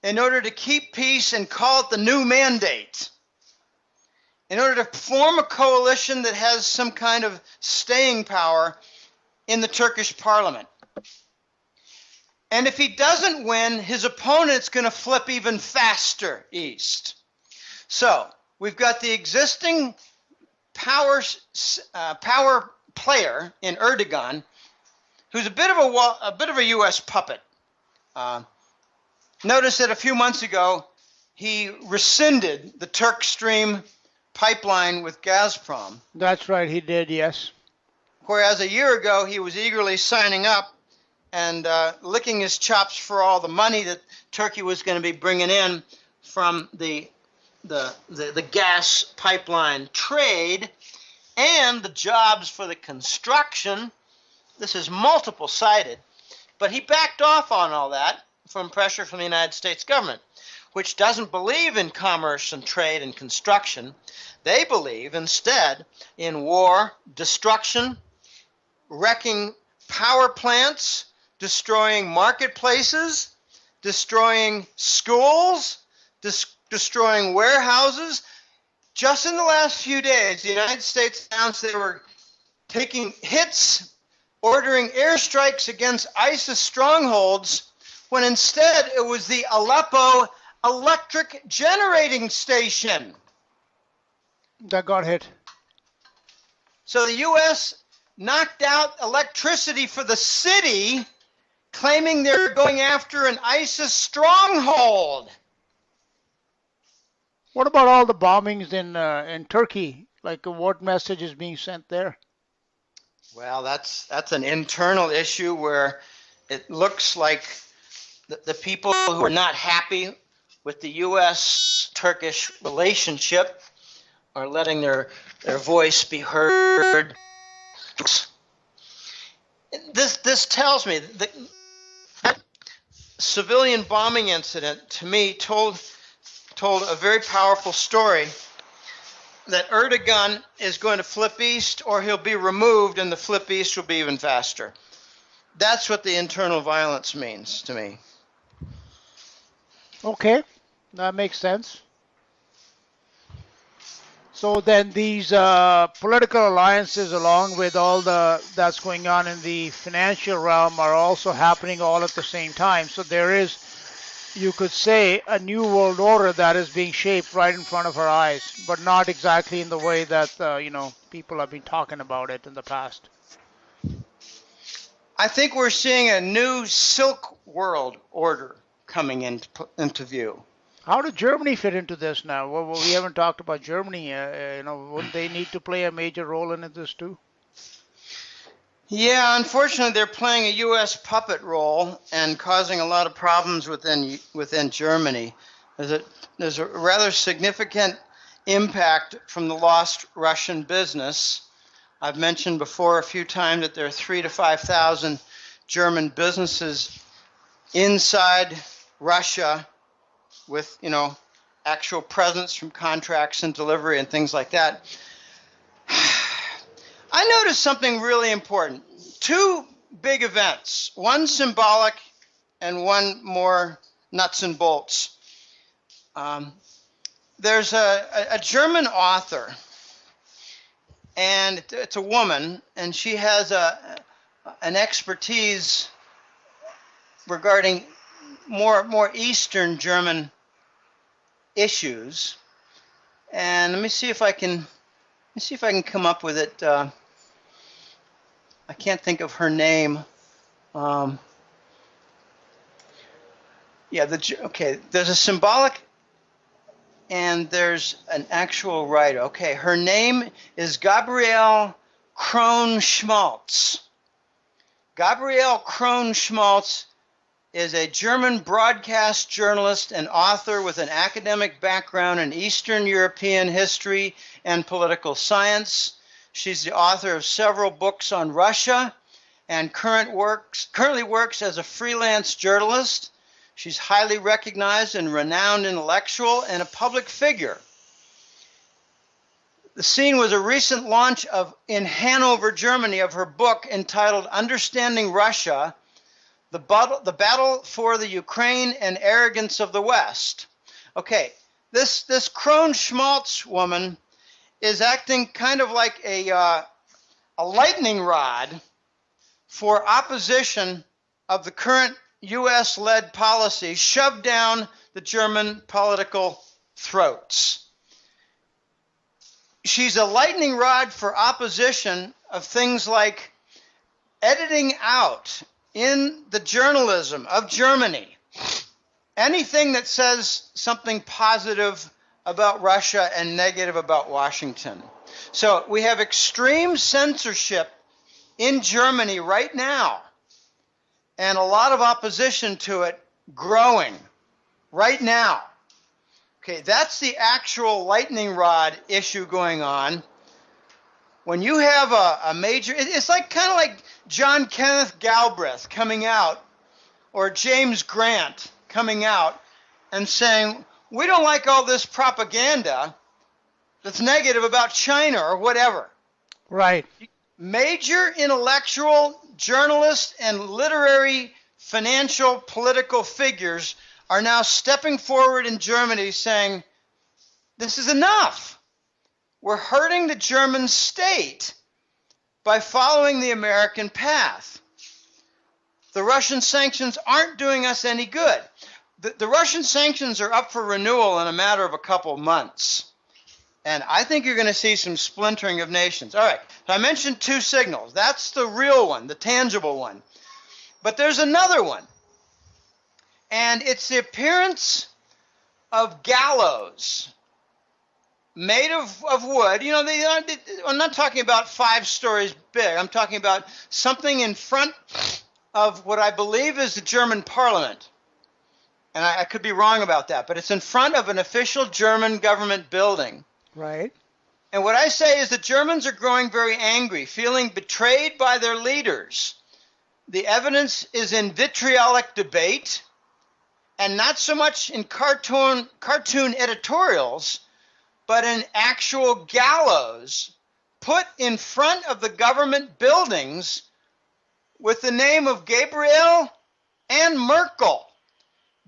C: in order to keep peace and call it the new mandate, in order to form a coalition that has some kind of staying power in the Turkish parliament. And if he doesn't win, his opponent's going to flip even faster east. So we've got the existing power player in Erdogan, who's a bit of a U.S. puppet. Notice that a few months ago he rescinded the Turk Stream pipeline with Gazprom.
B: That's right, he did, yes.
C: Whereas a year ago he was eagerly signing up and licking his chops for all the money that Turkey was going to be bringing in from the gas pipeline trade and the jobs for the construction. This is multiple sided, but he backed off on all that from pressure from the United States government, which doesn't believe in commerce and trade and construction. They believe instead in war, destruction, wrecking power plants, destroying marketplaces, destroying schools, destroying warehouses. Just in the last few days, the United States announced they were taking hits, ordering airstrikes against ISIS strongholds, when instead it was the Aleppo electric generating station
B: that got hit.
C: So the U.S. knocked out electricity for the city, claiming they're going after an ISIS stronghold.
B: What about all the bombings in Turkey? Like, what message is being sent there?
C: Well, that's an internal issue where it looks like the people who are not happy with the U.S.-Turkish relationship are letting their voice be heard. This tells me that civilian bombing incident, to me, told a very powerful story that Erdogan is going to flip east or he'll be removed, and the flip east will be even faster. That's what the internal violence means to me.
B: Okay, that makes sense. So then these political alliances, along with all that's going on in the financial realm, are also happening all at the same time. So there is, you could say, a new world order that is being shaped right in front of our eyes, but not exactly in the way that people have been talking about it in the past.
C: I think we're seeing a new Silk World order coming into view.
B: How does Germany fit into this now? Well, we haven't talked about Germany. Wouldn't they need to play a major role in this too?
C: Yeah, unfortunately, they're playing a U.S. puppet role and causing a lot of problems within Germany. There's a rather significant impact from the lost Russian business. I've mentioned before a few times that there are 3,000 to 5,000 German businesses inside Russia with, actual presence from contracts and delivery and things like that. I noticed something really important. Two big events, one symbolic and one more nuts and bolts. There's a German author, and it's a woman, and she has an expertise regarding more Eastern German issues. And let me see if I can come up with it. I can't think of her name. There's a symbolic and there's an actual writer. Okay, her name is Gabriele Krohn-Schmalz. Gabriele Krohn-Schmalz is a German broadcast journalist and author with an academic background in Eastern European history and political science. She's the author of several books on Russia and currently works as a freelance journalist. She's highly recognized and renowned intellectual and a public figure. The scene was a recent launch in Hanover, Germany, of her book entitled Understanding Russia, the Battle for the Ukraine and Arrogance of the West. Okay, this Krohn-Schmalz woman is acting kind of like a lightning rod for opposition of the current U.S.-led policy shoved down the German political throats. She's a lightning rod for opposition of things like editing out in the journalism of Germany anything that says something positive about Russia and negative about Washington. So we have extreme censorship in Germany right now, and a lot of opposition to it growing right now. Okay, that's the actual lightning rod issue going on. When you have a major, it's like kind of like John Kenneth Galbraith coming out, or James Grant coming out and saying, we don't like all this propaganda that's negative about China or whatever.
B: Right.
C: Major intellectual, journalists, and literary, financial, political figures are now stepping forward in Germany saying, this is enough. We're hurting the German state by following the American path. The Russian sanctions aren't doing us any good. The Russian sanctions are up for renewal in a matter of a couple months. And I think you're going to see some splintering of nations. All right, so I mentioned two signals. That's the real one, the tangible one. But there's another one. And it's the appearance of gallows made of wood. You know, I'm not talking about 5 stories big. I'm talking about something in front of what I believe is the German parliament. And I could be wrong about that, but it's in front of an official German government building.
B: Right.
C: And what I say is the Germans are growing very angry, feeling betrayed by their leaders. The evidence is in vitriolic debate, and not so much in cartoon editorials, but in actual gallows put in front of the government buildings with the name of Gabriel and Merkel.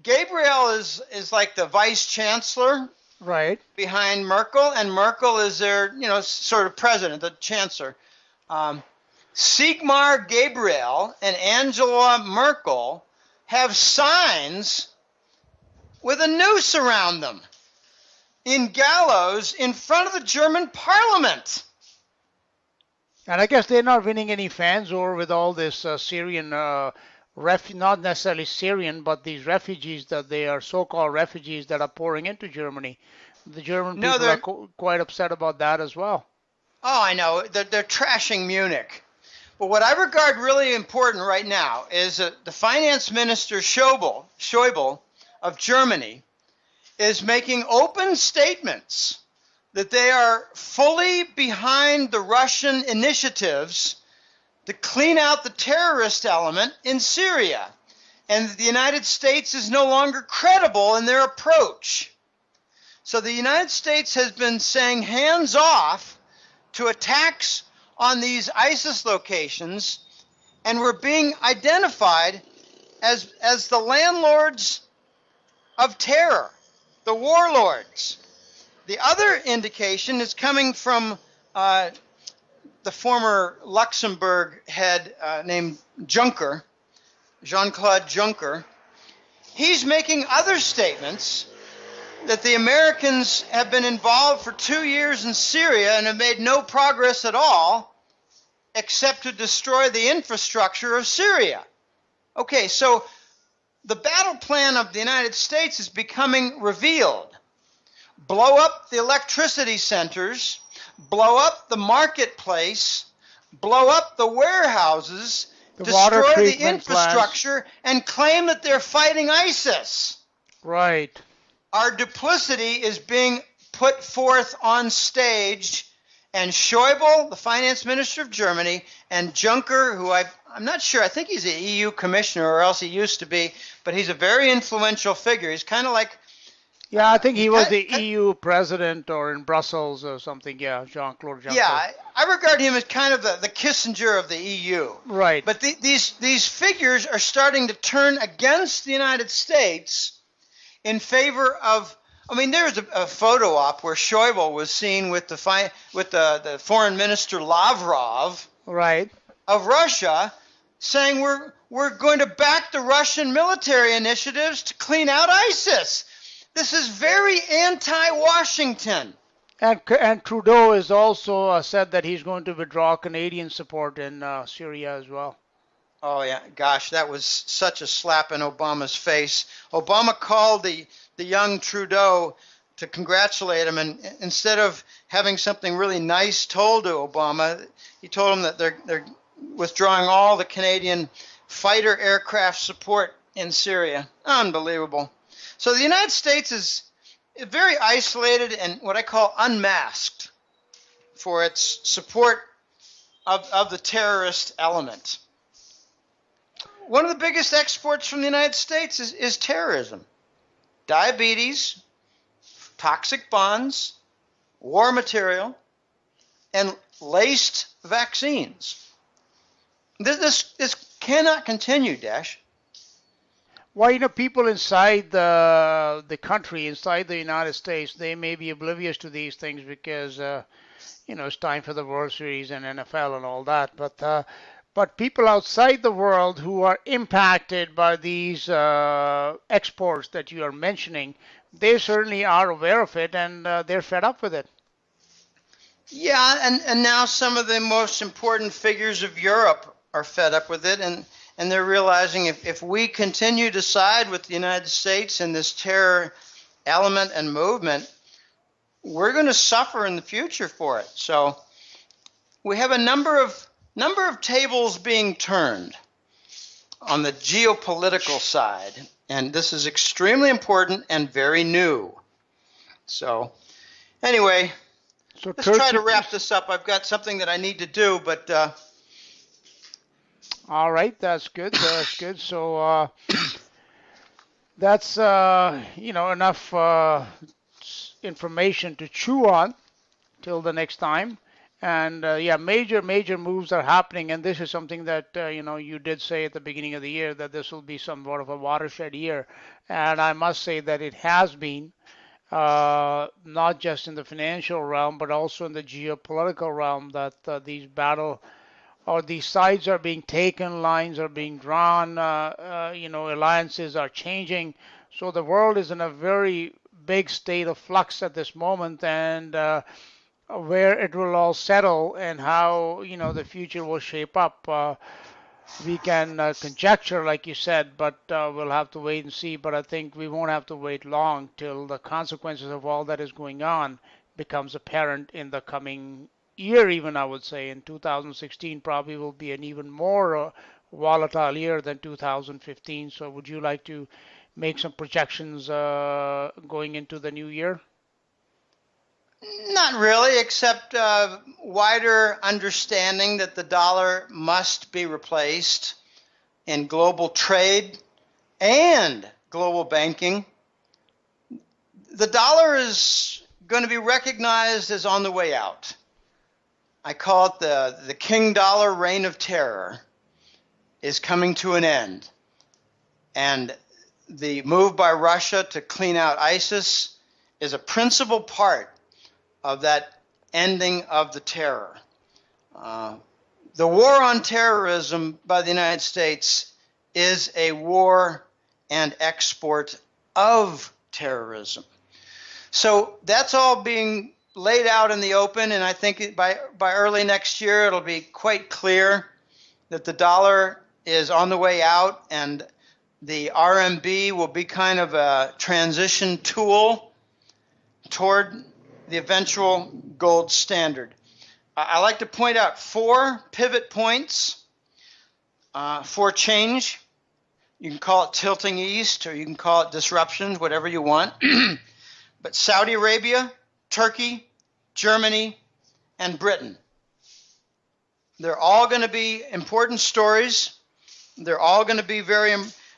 C: Gabriel is like the vice chancellor,
B: right,
C: behind Merkel, and Merkel is their, sort of president, the chancellor. Sigmar Gabriel and Angela Merkel have signs with a noose around them in gallows in front of the German parliament.
B: And I guess they're not winning any fans over with all this Syrian, not necessarily Syrian, but these refugees that they are so-called refugees that are pouring into Germany. The German people are quite upset about that as well.
C: Oh, I know. They're trashing Munich. But what I regard really important right now is the finance minister Schäuble of Germany is making open statements that they are fully behind the Russian initiatives to clean out the terrorist element in Syria, and that the United States is no longer credible in their approach. So the United States has been saying hands off to attacks on these ISIS locations, and we're being identified as the landlords of terror, the warlords. The other indication is coming from the former Luxembourg head named Juncker, Jean-Claude Juncker. He's making other statements that the Americans have been involved for 2 years in Syria and have made no progress at all except to destroy the infrastructure of Syria. Okay, so the battle plan of the United States is becoming revealed. Blow up the electricity centers, blow up the marketplace, blow up the warehouses, destroy the infrastructure, and claim that they're fighting ISIS.
B: Right.
C: Our duplicity is being put forth on stage, and Schäuble, the finance minister of Germany, and Juncker, who I'm not sure, I think he's an EU commissioner, or else he used to be, but he's a very influential figure. He's kind of like...
B: Yeah, I think he was the EU president or in Brussels or something. Yeah, Jean-Claude Juncker.
C: Yeah, I regard him as kind of the Kissinger of the EU.
B: Right.
C: But these figures are starting to turn against the United States in favor of... I mean, there's a photo op where Schäuble was seen with the foreign minister Lavrov,
B: right,
C: of Russia, saying we're going to back the Russian military initiatives to clean out ISIS. This is very anti-Washington.
B: And Trudeau is also said that he's going to withdraw Canadian support in Syria as well.
C: Oh yeah, gosh, that was such a slap in Obama's face. Obama called the young Trudeau to congratulate him, and instead of having something really nice told to Obama, he told him that they're withdrawing all the Canadian fighter aircraft support in Syria. Unbelievable. So the United States is very isolated and what I call unmasked for its support of the terrorist element. One of the biggest exports from the United States is terrorism. Diabetes, toxic bonds, war material, and laced vaccines. This cannot continue, Dash.
B: Well, people inside the country, inside the United States, they may be oblivious to these things because, it's time for the World Series and NFL and all that. But people outside the world who are impacted by these exports that you are mentioning, they certainly are aware of it and they're fed up with it.
C: Yeah, and now some of the most important figures of Europe are fed up with it, and they're realizing if we continue to side with the United States in this terror element and movement, we're going to suffer in the future for it. So we have a number of tables being turned on the geopolitical side, and this is extremely important and very new. So anyway, let's try to wrap this up. I've got something that I need to do, but
B: all right, that's good. That's good. So that's enough information to chew on till the next time. And major moves are happening, and this is something that you did say at the beginning of the year that this will be somewhat of a watershed year, and I must say that it has been, not just in the financial realm but also in the geopolitical realm, that these sides are being taken, lines are being drawn, alliances are changing. So the world is in a very big state of flux at this moment, and where it will all settle and how the future will shape up, we can conjecture, like you said, but we'll have to wait and see. But I think we won't have to wait long till the consequences of all that is going on becomes apparent in the coming year. Even I would say in 2016 probably will be an even more volatile year than 2015. So would you like to make some projections going into the new year?
C: Not really, except wider understanding that the dollar must be replaced in global trade and global banking. The dollar is going to be recognized as on the way out. I call it the King Dollar reign of terror is coming to an end. And the move by Russia to clean out ISIS is a principal part of that ending of the terror. The war on terrorism by the United States is a war and export of terrorism. So that's all being laid out in the open, and I think by early next year it'll be quite clear that the dollar is on the way out, and the RMB will be kind of a transition tool toward the eventual gold standard. I like to point out 4 pivot points for change. You can call it tilting east, or you can call it disruptions, whatever you want. But Saudi Arabia, Turkey, Germany, and Britain. They're all going to be important stories. They're all going to be very,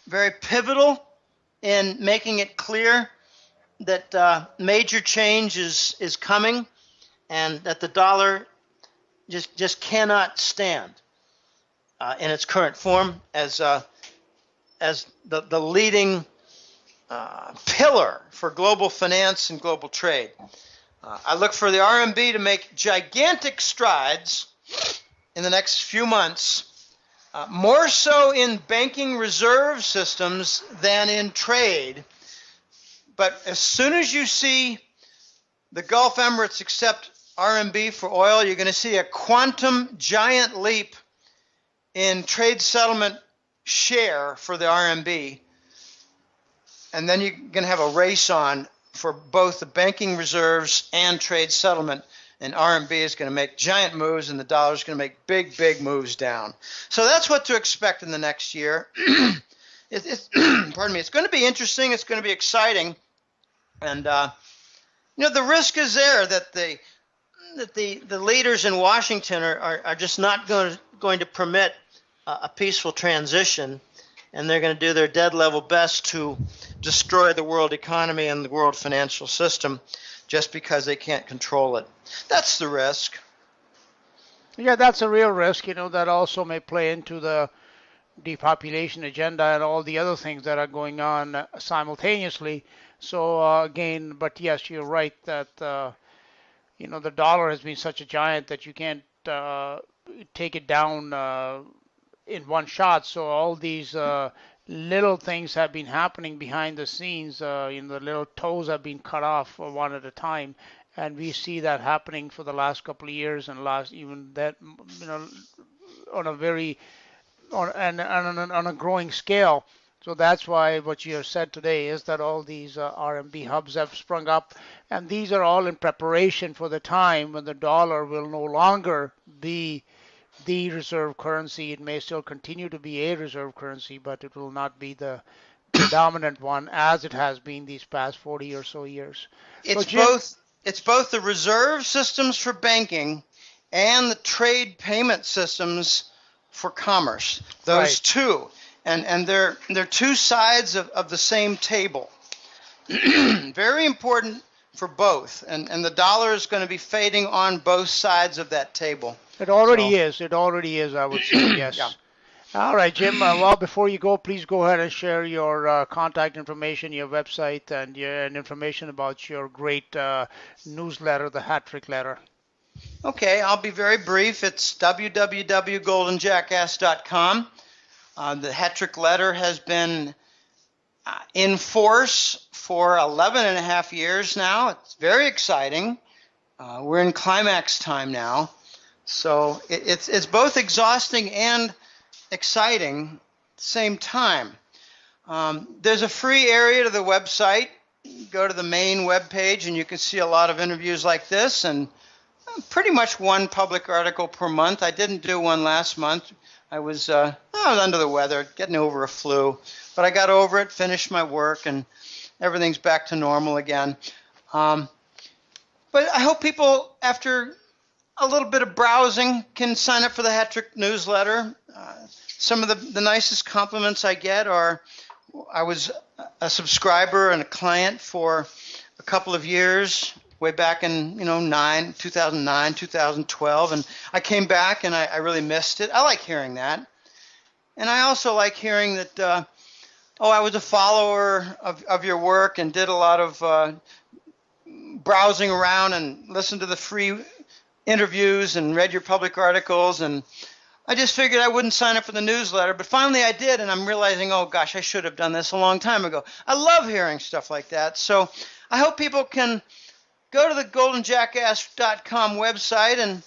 C: very pivotal in making it clear that major change is coming, and that the dollar just cannot stand in its current form as the leading pillar for global finance and global trade. I look for the RMB to make gigantic strides in the next few months, more so in banking reserve systems than in trade. But as soon as you see the Gulf Emirates accept RMB for oil, you're going to see a quantum giant leap in trade settlement share for the RMB. And then you're going to have a race on for both the banking reserves and trade settlement. And RMB is going to make giant moves, and the dollar is going to make big, big moves down. So that's what to expect in the next year. Pardon me. It's going to be interesting. It's going to be exciting. And, the risk is there that the leaders in Washington are just not going to permit a peaceful transition, and they're going to do their dead level best to destroy the world economy and the world financial system just because they can't control it. That's the risk.
B: Yeah, that's a real risk, that also may play into the depopulation agenda and all the other things that are going on simultaneously. So again, but yes, you're right that the dollar has been such a giant that you can't take it down in one shot. So all these little things have been happening behind the scenes. The little toes have been cut off one at a time, and we see that happening for the last couple of years, and on a very on a growing scale. So that's why what you have said today is that all these RMB hubs have sprung up, and these are all in preparation for the time when the dollar will no longer be the reserve currency. It may still continue to be a reserve currency, but it will not be the dominant one as it has been these past 40 or so years.
C: It's both the reserve systems for banking and the trade payment systems for commerce. Those
B: right.
C: two. And they're two sides of the same table. Very important for both. And the dollar is going to be fading on both sides of that table.
B: It already is. It already is, I would say, yes.
C: Yeah.
B: All right, Jim. Well, before you go, please go ahead and share your contact information, your website, and information about your great newsletter, the Hat Trick Letter.
C: Okay, I'll be very brief. It's www.goldenjackass.com. The Hat Trick Letter has been in force for 11 and a half years now. It's very exciting. We're in climax time now. So it's both exhausting and exciting at the same time. There's a free area to the website. Go to the main web page and you can see a lot of interviews like this and pretty much one public article per month. I didn't do one last month. I was under the weather, getting over a flu, but I got over it, finished my work, and everything's back to normal again. But I hope people, after a little bit of browsing, can sign up for the Hat Trick newsletter. Some of the nicest compliments I get are, I was a subscriber and a client for a couple of years, way back in 2009, 2012, and I came back and I really missed it. I like hearing that. And I also like hearing that, I was a follower of your work and did a lot of browsing around and listened to the free interviews and read your public articles, and I just figured I wouldn't sign up for the newsletter, but finally I did, and I'm realizing, oh gosh, I should have done this a long time ago. I love hearing stuff like that, so I hope people can go to the goldenjackass.com website and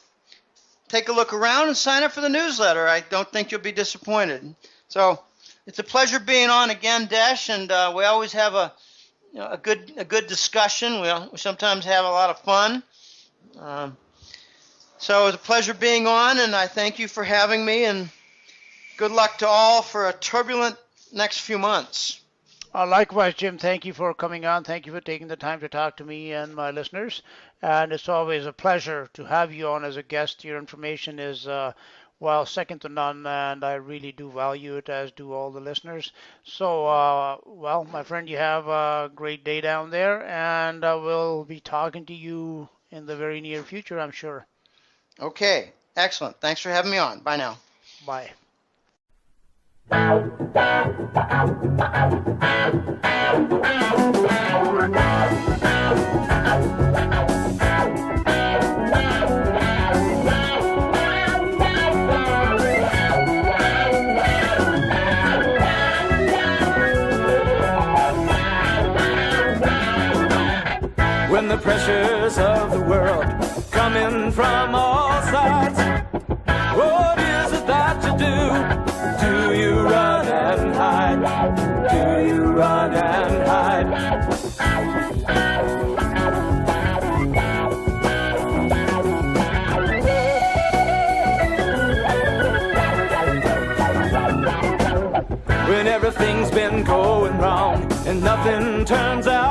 C: take a look around and sign up for the newsletter. I don't think you'll be disappointed. So it's a pleasure being on again, Desh, and we always have a good discussion. We sometimes have a lot of fun. So it was a pleasure being on, and I thank you for having me, and good luck to all for a turbulent next few months.
B: Likewise, Jim, thank you for coming on. Thank you for taking the time to talk to me and my listeners. And it's always a pleasure to have you on as a guest. Your information is, second to none, and I really do value it, as do all the listeners. So, my friend, you have a great day down there, and we'll be talking to you in the very near future, I'm sure.
C: Okay, excellent. Thanks for having me on. Bye now.
B: Bye.
A: When and the pressures of the world coming from all sides. What is it that you do? Do you run and hide? Do you run and hide? When everything's been going wrong and nothing turns out